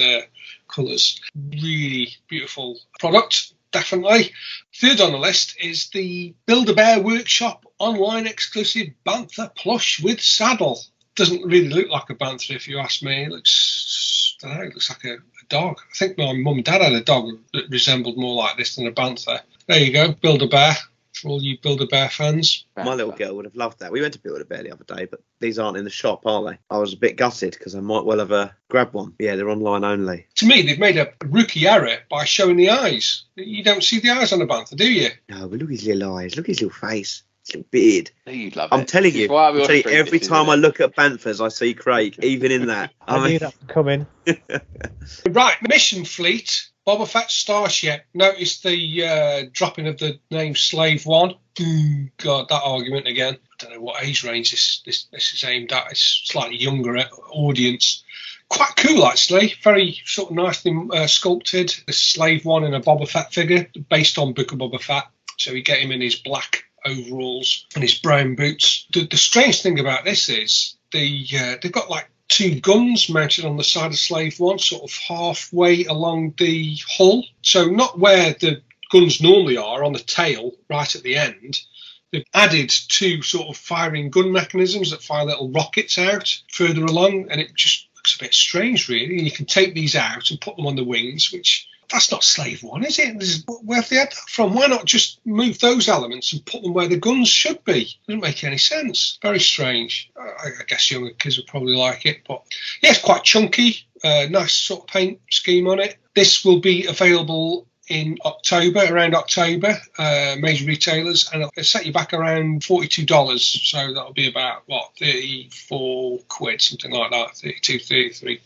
colours. Really beautiful product. definitely. Third on the list is the Build-A-Bear Workshop online exclusive Bantha plush with saddle. Doesn't really look like a Bantha if you ask me. It looks, I don't know, it looks like a dog. I think my mum and dad had a dog that resembled more like this than a Bantha. There you go, Build-A-Bear. For all you Build-A-Bear fans. My little girl would have loved that. We went to Build-A-Bear the other day, but these aren't in the shop, are they? I was a bit gutted because I might well have grabbed one. Yeah, they're online only. To me, they've made a rookie error by showing the eyes. You don't see the eyes on a Bantha, do you? No, but look at his little eyes. Look at his little face. His little beard. You'd love I'm telling you, every time I look at Banthas, I see Craig, even in that. I knew that would come in. Right, Mission Fleet. Boba Fett Starship. Notice the dropping of the name Slave One. God, that argument again. I don't know what age range this is aimed at. It's slightly younger audience. Quite cool, actually. Very sort of nicely sculpted. The Slave One in a Boba Fett figure based on Book of Boba Fett. So you get him in his black overalls and his brown boots. The strange thing about this is they've got like 2 guns mounted on the side of Slave One, sort of halfway along the hull. So not where the guns normally are, on the tail, right at the end. They've added 2 sort of firing gun mechanisms that fire little rockets out further along, and it just looks a bit strange, really. And you can take these out and put them on the wings, which... That's not Slave One, is it? Where have they had that from? Why not just move those elements and put them where the guns should be? Doesn't make any sense. Very strange. I guess younger kids would probably like it, but yeah, it's quite chunky. Nice sort of paint scheme on it. This will be available in October, around October, major retailers, and it'll set you back around $42. So that'll be about, 34 quid, something like that, 32, 33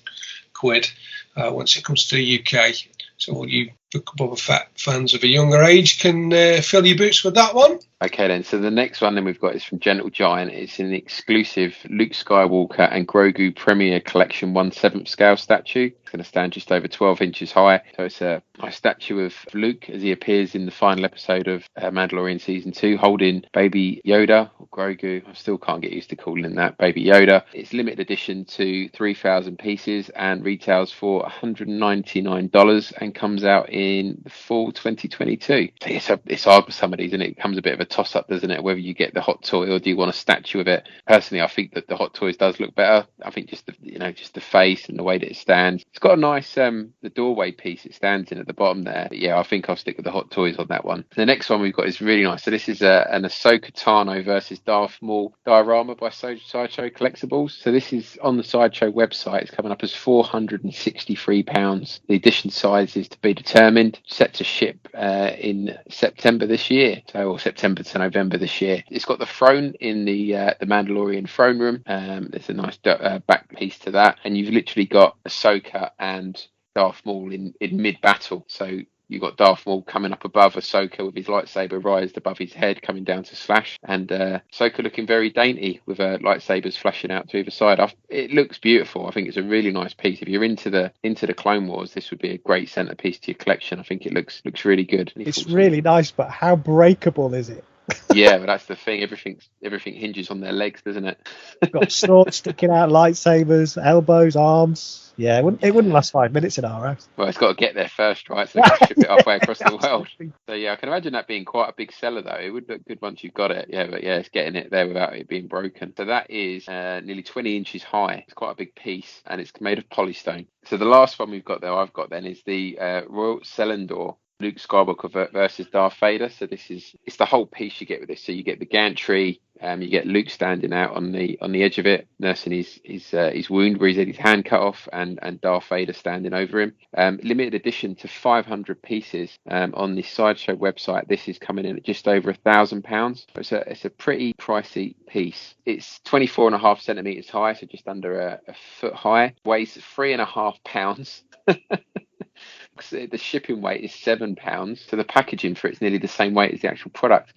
quid once it comes to the UK. So all you Boba Fett fans of a younger age can fill your boots with that one. Okay then, so the next one then we've got is from Gentle Giant. It's an exclusive Luke Skywalker and Grogu Premier Collection 1/7 scale statue. It's going to stand just over 12 inches high. So it's a statue of Luke as he appears in the final episode of Mandalorian Season 2, holding Baby Yoda, or Grogu. I still can't get used to calling him that, Baby Yoda. It's limited edition to 3,000 pieces and retails for $199 and comes out in the fall 2022. So it's hard with some of these, and it becomes a bit of a toss-up, doesn't it, whether you get the hot toy or do you want a statue of it. Personally, I think that the hot toys does look better. I think just the face and the way that it stands. It's got a nice the doorway piece it stands in at the bottom there. But yeah, I think I'll stick with the hot toys on that one. The next one we've got is really nice. So this is an Ahsoka Tano versus Darth Maul diorama by Sideshow Collectibles. So this is on the Sideshow website. It's coming up as £463. The edition size is to be determined. Set to ship in September this year, or September to November this year. It's got the throne in the Mandalorian throne room. There's a nice back piece to that, and you've literally got Ahsoka and Darth Maul in mid-battle. So you've got Darth Maul coming up above Ahsoka with his lightsaber raised above his head, coming down to slash, and Ahsoka looking very dainty with her lightsabers flashing out to either side. It looks beautiful. I think it's a really nice piece. If you're into the Clone Wars, this would be a great centerpiece to your collection. I think it looks really good. It's really nice, but how breakable is it? Yeah, but that's the thing. Everything hinges on their legs, doesn't it? Got swords sticking out, lightsabers, elbows, arms. Yeah, it wouldn't last 5 minutes in our house. Well, it's got to get there first, right? So they can ship it halfway across the world. So yeah, I can imagine that being quite a big seller, though. It would look good once you've got it. Yeah, but yeah, it's getting it there without it being broken. So that is nearly 20 inches high. It's quite a big piece, and it's made of polystone. So the last one I've got then is the Royal Selendor Luke Skywalker versus Darth Vader. So it's the whole piece you get with this. So you get the gantry, you get Luke standing out on the edge of it, nursing his wound where he's had his hand cut off, and Darth Vader standing over him. Limited edition to 500 pieces on the Sideshow website. This is coming in at just over £1,000. It's a pretty pricey piece. It's 24.5 centimeters high, so just under a foot high. Weighs 3.5 pounds. The shipping weight is £7, so the packaging for it's nearly the same weight as the actual product.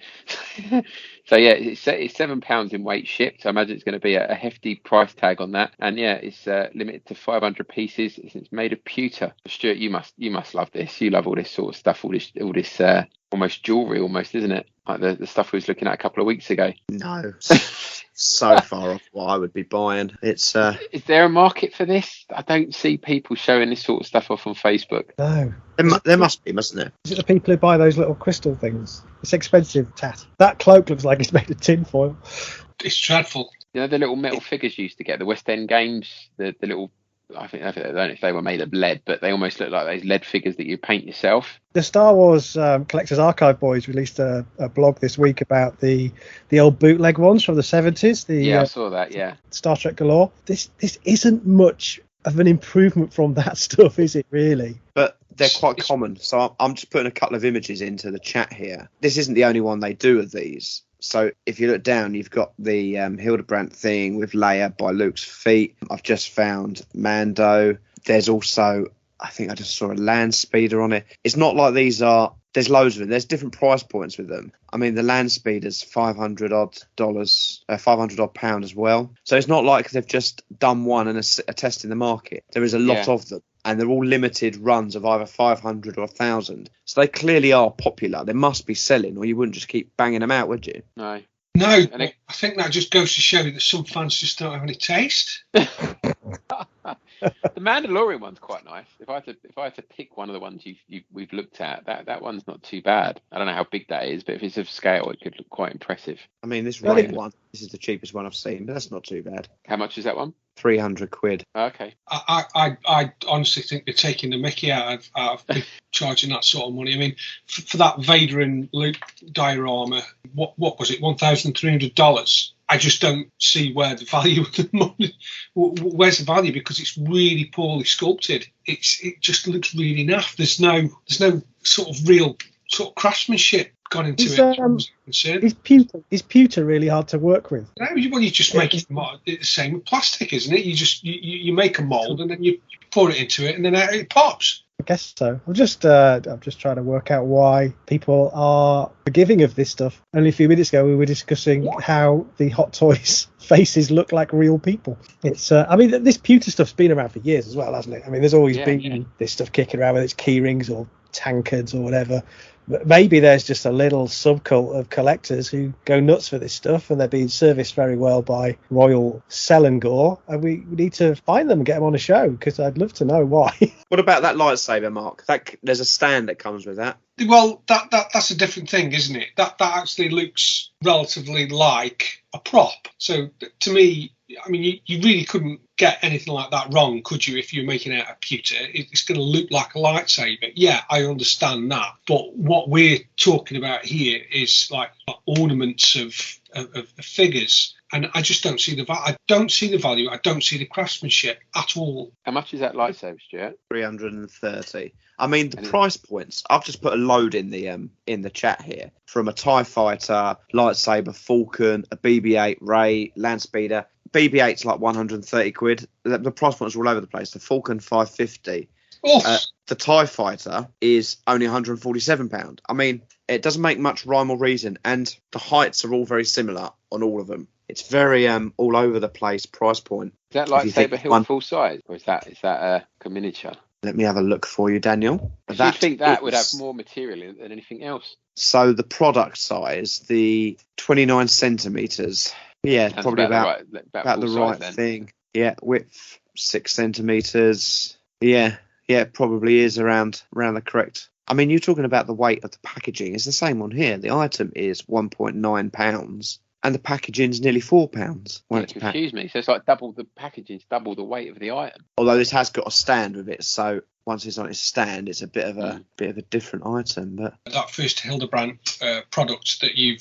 So yeah, it's £7 in weight shipped. So I imagine it's going to be a hefty price tag on that. And yeah, it's limited to 500 pieces. It's made of pewter. Stuart, you must love this. You love all this sort of stuff. All this almost jewellery, almost, isn't it? Like the stuff we was looking at a couple of weeks ago. No. so far off what I would be buying. It's Is there a market for this? I don't see people showing this sort of stuff off on Facebook. No. there must be, mustn't there? Is it the people who buy those little crystal things? It's expensive, Tat. That cloak looks like it's made of tin foil. It's dreadful. You know the little metal figures you used to get, the West End games, the little. I don't know if they were made of lead, but they almost look like those lead figures that you paint yourself. The Star Wars Collectors Archive boys released a blog this week about the old bootleg ones from the 70s. I saw that, yeah. Star Trek galore. This isn't much of an improvement from that stuff, is it really? But they're quite common. So I'm just putting a couple of images into the chat here. This isn't the only one they do of these. So if you look down, you've got the Hildebrandt thing with Leia by Luke's feet. I've just found Mando. There's also, I think I just saw a land speeder on it. It's not like these are, there's loads of them. There's different price points with them. I mean, the land speeder's $500 odd pound as well. So it's not like they've just done one and are testing the market. There is a lot of them. And they're all limited runs of either 500 or 1,000. So they clearly are popular. They must be selling, or you wouldn't just keep banging them out, would you? No. No, I think that just goes to show that some fans just don't have any taste. The Mandalorian one's quite nice. If I had to pick one of the ones we've looked at, that one's not too bad. I don't know how big that is, but if it's of scale, it could look quite impressive. I mean, this red one, this is the cheapest one I've seen, but that's not too bad. How much is that one? 300 quid. Okay. I honestly think they're taking the mickey out of charging that sort of money. I mean, for that Vader and Luke diorama, what was it, $1,300? I just don't see where the value of the money. Where's the value? Because it's really poorly sculpted. It just looks really naff. There's no sort of real sort of craftsmanship gone into it. Is pewter really hard to work with? No, well, you just make it the same with plastic, isn't it? You just you make a mold and then you pour it into it and then it pops. I guess so. I'm just trying to work out why people are forgiving of this stuff. Only a few minutes ago we were discussing how the Hot Toys faces look like real people. It's I mean, this pewter stuff's been around for years as well, hasn't it? I mean, there's always been this stuff kicking around, whether it's key rings or tankards or whatever. But maybe there's just a little subcult of collectors who go nuts for this stuff, and they're being serviced very well by Royal Selangor, and we need to find them and get them on a show, because I'd love to know why. What about that lightsaber, Mark? There's a stand that comes with that. Well, that's a different thing, isn't it? That actually looks relatively like a prop. So to me, I mean, you really couldn't get anything like that wrong, could you, if you're making out a pewter? It's going to look like a lightsaber. Yeah, I understand that. But what we're talking about here is like ornaments of figures. And I just don't see the value. I don't see the value. I don't see the craftsmanship at all. How much is that lightsaber, Stuart? 330. I mean, the price points. I've just put a load in the chat here, from a TIE fighter, lightsaber, Falcon, a BB-8 Ray, land speeder. BB-8's like 130 quid. The price points are all over the place. The Falcon 550. The TIE fighter is only £147. I mean, it doesn't make much rhyme or reason, and the heights are all very similar on all of them. It's very all over the place price point. Is that lightsaber hilt full size, or is that a miniature? Let me have a look for you, Daniel. Do you think that would have more material than anything else? So the product size, the 29 centimeters. Yeah, that's probably about the right thing. Yeah, width 6 centimeters. Yeah, it probably is around the correct. I mean, you're talking about the weight of the packaging. It's the same on here. The item is 1.9 pounds. And the packaging's nearly £4 when it's packed. Excuse me, so it's like double the packaging's double the weight of the item. Although this has got a stand with it, so once it's on its stand, it's a bit of a different item. But that first Hildebrandt product that you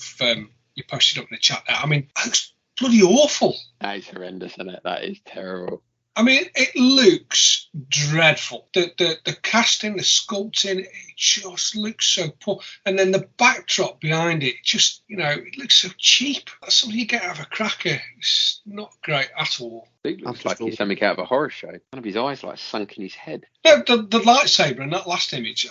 posted up in the chat there, I mean, that's bloody awful. That is horrendous, isn't it? That is terrible. I mean, it looks dreadful. The casting, the sculpting, it just looks so poor. And then the backdrop behind it, just, it looks so cheap. That's something you get out of a cracker. It's not great at all. It looks like he's something out of a horror show. One of his eyes like sunk in his head. No, the lightsaber in that last image,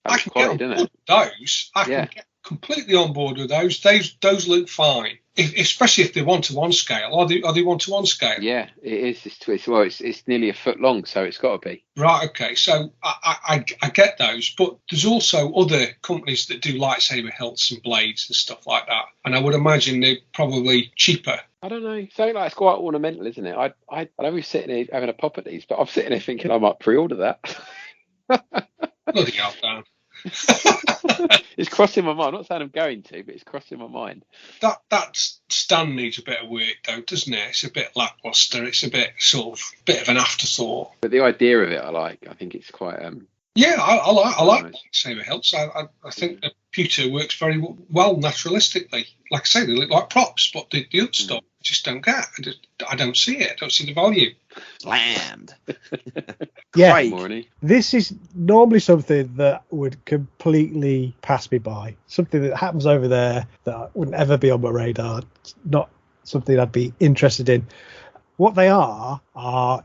I can get on board with those. I can get completely on board with those. Those look fine. Especially if they're one-to-one scale. Are they one-to-one scale? Yeah, it is. It's nearly a foot long, so it's got to be. Right, okay. So I get those, but there's also other companies that do lightsaber hilts and blades and stuff like that. And I would imagine they're probably cheaper. I don't know. Something like it's quite ornamental, isn't it? I know we're sitting here having a pop at these, but I'm sitting here thinking I might pre-order that. Bloody hell, Dan. It's crossing my mind. I'm not saying I'm going to, but it's crossing my mind. That stand needs a bit of work, though, doesn't it? It's a bit lackluster. It's a bit bit of an afterthought. But the idea of it, I like. I think it's quite. Yeah, I like nice. Saber Hilts. I think the pewter works very well naturalistically. Like I say, they look like props, but the other stuff I just don't get. I don't see it. I don't see the value. Land. Yeah, this is normally something that would completely pass me by. Something that happens over there that wouldn't ever be on my radar. It's not something I'd be interested in. What they are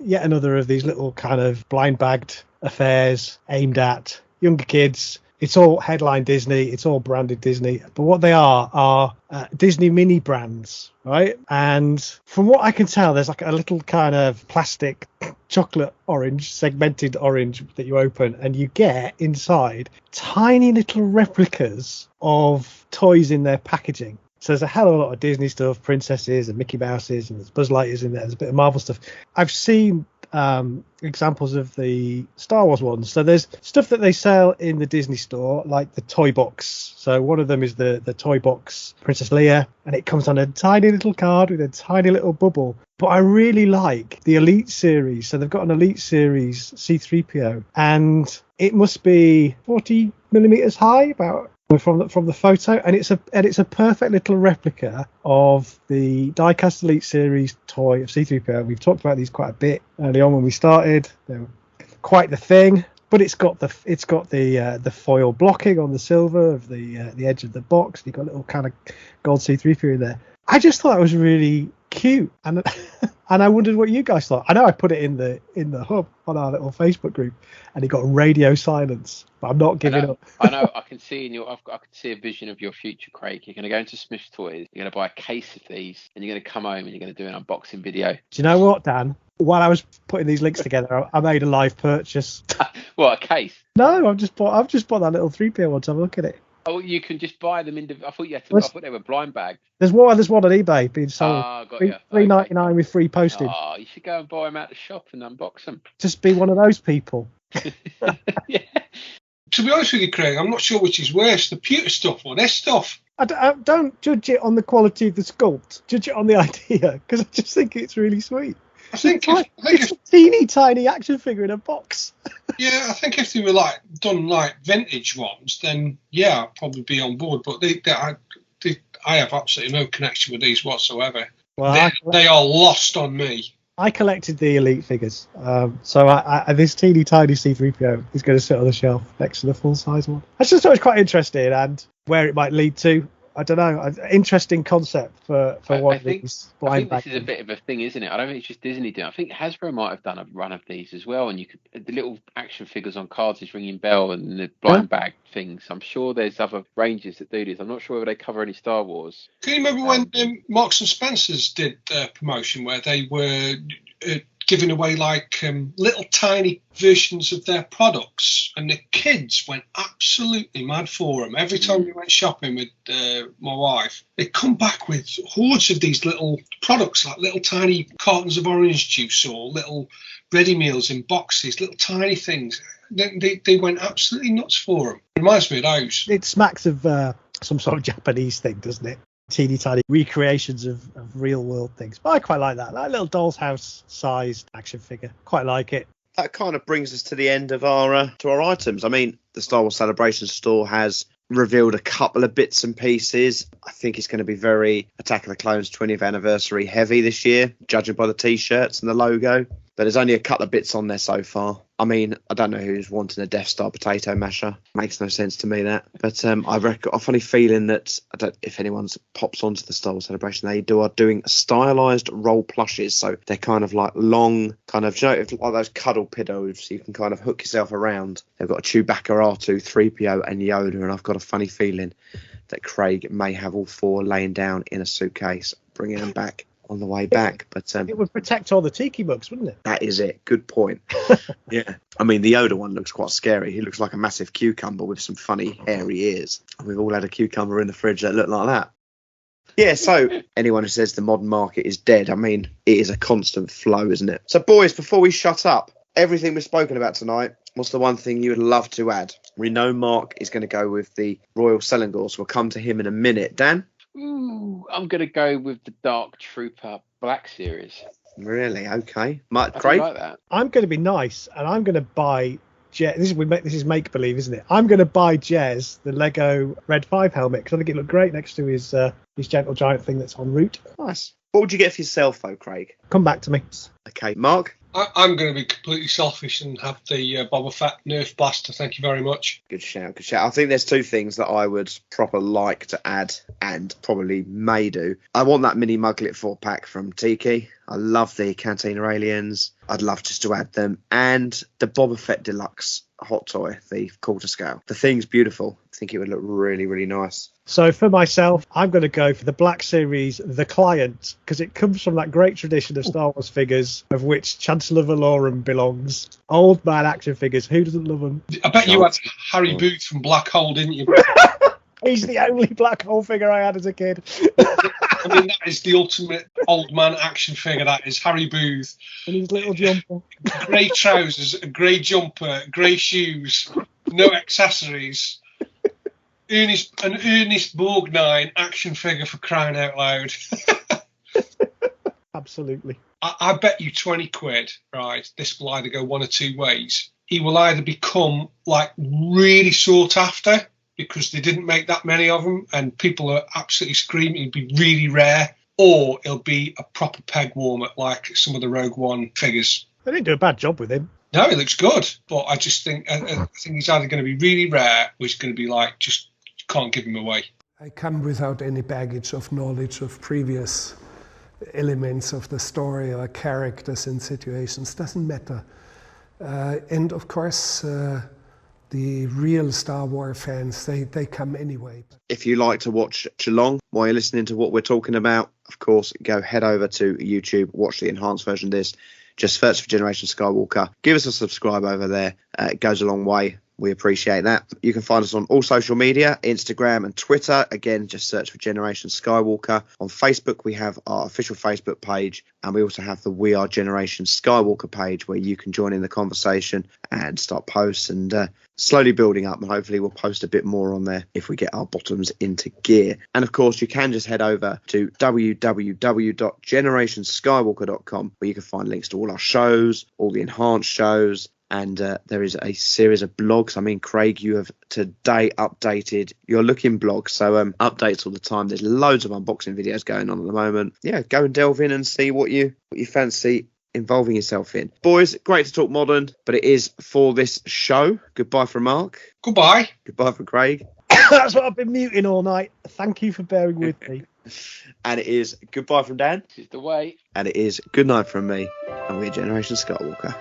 yet another of these little kind of blind bagged affairs aimed at younger kids. It's all headline Disney, it's all branded Disney, but what they are Disney mini brands, right? And from what I can tell, there's like a little kind of plastic chocolate orange, segmented orange that you open, and you get inside tiny little replicas of toys in their packaging. So there's a hell of a lot of Disney stuff, princesses and Mickey Mouses, and there's Buzz Lightyears in there. There's a bit of Marvel stuff. I've seen examples of the Star Wars ones. So there's stuff that they sell in the Disney store, like the toy box. So one of them is the toy box Princess Leia, and it comes on a tiny little card with a tiny little bubble. But I really like the Elite series. So they've got an Elite series C-3PO, and it must be 40 millimeters high, about from the photo, and it's a perfect little replica of the diecast Elite series toy of C-3PO. We've talked about these quite a bit early on when we started. They were quite the thing, but it's got the foil blocking on the silver of the edge of the box. You've got a little kind of gold C-3PO in there. I just thought it was really cute, and I wondered what you guys thought. I know I put it in the hub on our little Facebook group, and it got radio silence. But I'm not giving up. I know. I can see I can see a vision of your future, Craig. You're going to go into Smith's Toys. You're going to buy a case of these, and you're going to come home and you're going to do an unboxing video. Do you know what, Dan? While I was putting these links together, I made a live purchase. What, a case? No, I've just bought that little 3PO one to have a look at it. Oh, you can just buy them I thought you had to. I thought they were blind bagged. There's one on eBay being sold. Got you. $3.99 with free postage. Oh, you should go and buy them out the shop and unbox them. Just be one of those people. Yeah. To be honest with you, Craig, I'm not sure which is worse, the pewter stuff or this stuff. I don't judge it on the quality of the sculpt. Judge it on the idea, because I just think it's really sweet. It's a teeny tiny action figure in a box. Yeah, I think if they were done vintage ones, then yeah, I'd probably be on board. But I have absolutely no connection with these whatsoever. Well, they are lost on me. I collected the Elite figures, so this teeny tiny C-3PO is going to sit on the shelf next to the full size one. I just thought it was quite interesting, and where it might lead to, I don't know. Interesting concept for one of these blind bags. This is a bit of a thing, isn't it? I don't think it's just Disney doing it. I think Hasbro might have done a run of these as well, and the little action figures on cards is ringing bell, and the blind bag things. I'm sure there's other ranges that do this. I'm not sure whether they cover any Star Wars. Can you remember when Marks and Spencer's did a promotion where they were giving away little tiny versions of their products, and the kids went absolutely mad for them. Every time we went shopping with my wife, they'd come back with hordes of these little products, like little tiny cartons of orange juice or little ready meals in boxes, little tiny things. They went absolutely nuts for them. It reminds me of those. It smacks of some sort of Japanese thing, doesn't it? Teeny tiny recreations of real world things. But I quite like that. Like little doll's house sized action figure. Quite like it. That kind of brings us to the end of our items. I mean, the Star Wars Celebration store has revealed a couple of bits and pieces. I think it's going to be very Attack of the Clones 20th anniversary heavy this year, judging by the t-shirts and the logo. But there's only a couple of bits on there so far. I mean, I don't know who's wanting a Death Star potato masher. Makes no sense to me, that. But I've a funny feeling that, I don't if anyone's pops onto the Star Wars Celebration, they are doing stylized roll plushes. So they're kind of like long, kind of, like those cuddle pillows you can kind of hook yourself around. They've got a Chewbacca, R2, 3PO and Yoda. And I've got a funny feeling that Craig may have all four laying down in a suitcase, bringing them back on the way back. But it would protect all the tiki mugs, wouldn't it? That is it. Good point. Yeah. I mean, the Yoda one looks quite scary. He looks like a massive cucumber with some funny hairy ears. We've all had a cucumber in the fridge that looked like that. Yeah, so anyone who says the modern market is dead, I mean, it is a constant flow, isn't it? So, boys, before we shut up, everything we've spoken about tonight, what's the one thing you would love to add? We know Mark is going to go with the Royal Selangor, so we'll come to him in a minute. Dan? Ooh, I'm going to go with the Dark Trooper Black Series. Really? Okay. Craig? I like that. I'm going to be nice, and I'm going to buy this is make believe, isn't it? I'm going to buy Jez the Lego Red 5 helmet because I think it looked great next to his Gentle Giant thing that's en route. Nice. What would you get for yourself, though, Craig? Come back to me. Okay, Mark? I'm going to be completely selfish and have the Boba Fett Nerf blaster. Thank you very much. Good shout, good shout. I think there's two things that I would proper like to add and probably may do. I want that mini Muglet 4-pack from Tiki. I love the Cantina Aliens. I'd love just to add them. And the Boba Fett Deluxe hot toy, the quarter scale. The thing's beautiful. I think it would look really, really nice. So for myself, I'm going to go for the Black Series, The Client, because it comes from that great tradition of Star Wars figures, of which Chancellor Valorum belongs. Old man action figures. Who doesn't love them? I bet you had Harry Booth from Black Hole, didn't you? He's the only Black Hole figure I had as a kid. I mean, that is the ultimate old man action figure. That is Harry Booth. And his little jumper. Grey trousers, a grey jumper, grey shoes, no accessories. An Ernest Borgnine action figure, for crying out loud. Absolutely. I bet you 20 quid, right? This will either go one or two ways. He will either become like really sought after because they didn't make that many of them and people are absolutely screaming it'd be really rare, or it'll be a proper peg warmer like some of the Rogue One figures. They didn't do a bad job with him. No, he looks good, but I just think he's either going to be really rare or he's going to be like just can't give him away. I come without any baggage of knowledge of previous elements of the story or characters and situations. Doesn't matter. And of course, the real Star Wars fans, they come anyway. If you like to watch along while you're listening to what we're talking about, of course, head over to YouTube, watch the enhanced version of this. Just search for Generation Skywalker. Give us a subscribe over there. It goes a long way. We appreciate that. You can find us on all social media, Instagram and Twitter. Again, just search for Generation Skywalker. On Facebook, we have our official Facebook page, and we also have the We Are Generation Skywalker page where you can join in the conversation and start posts and slowly building up. And hopefully we'll post a bit more on there if we get our bottoms into gear. And of course, you can just head over to www.generationskywalker.com where you can find links to all our shows, all the enhanced shows. And there is a series of blogs. I mean, Craig, you have today updated your Looking blog. So updates all the time. There's loads of unboxing videos going on at the moment. Yeah, go and delve in and see what you fancy involving yourself in. Boys, great to talk modern, but it is for this show. Goodbye from Mark. Goodbye. Goodbye from Craig. That's what I've been muting all night. Thank you for bearing with me. And it is goodbye from Dan. This is the way. And it is good night from me. And we're Generation Skywalker.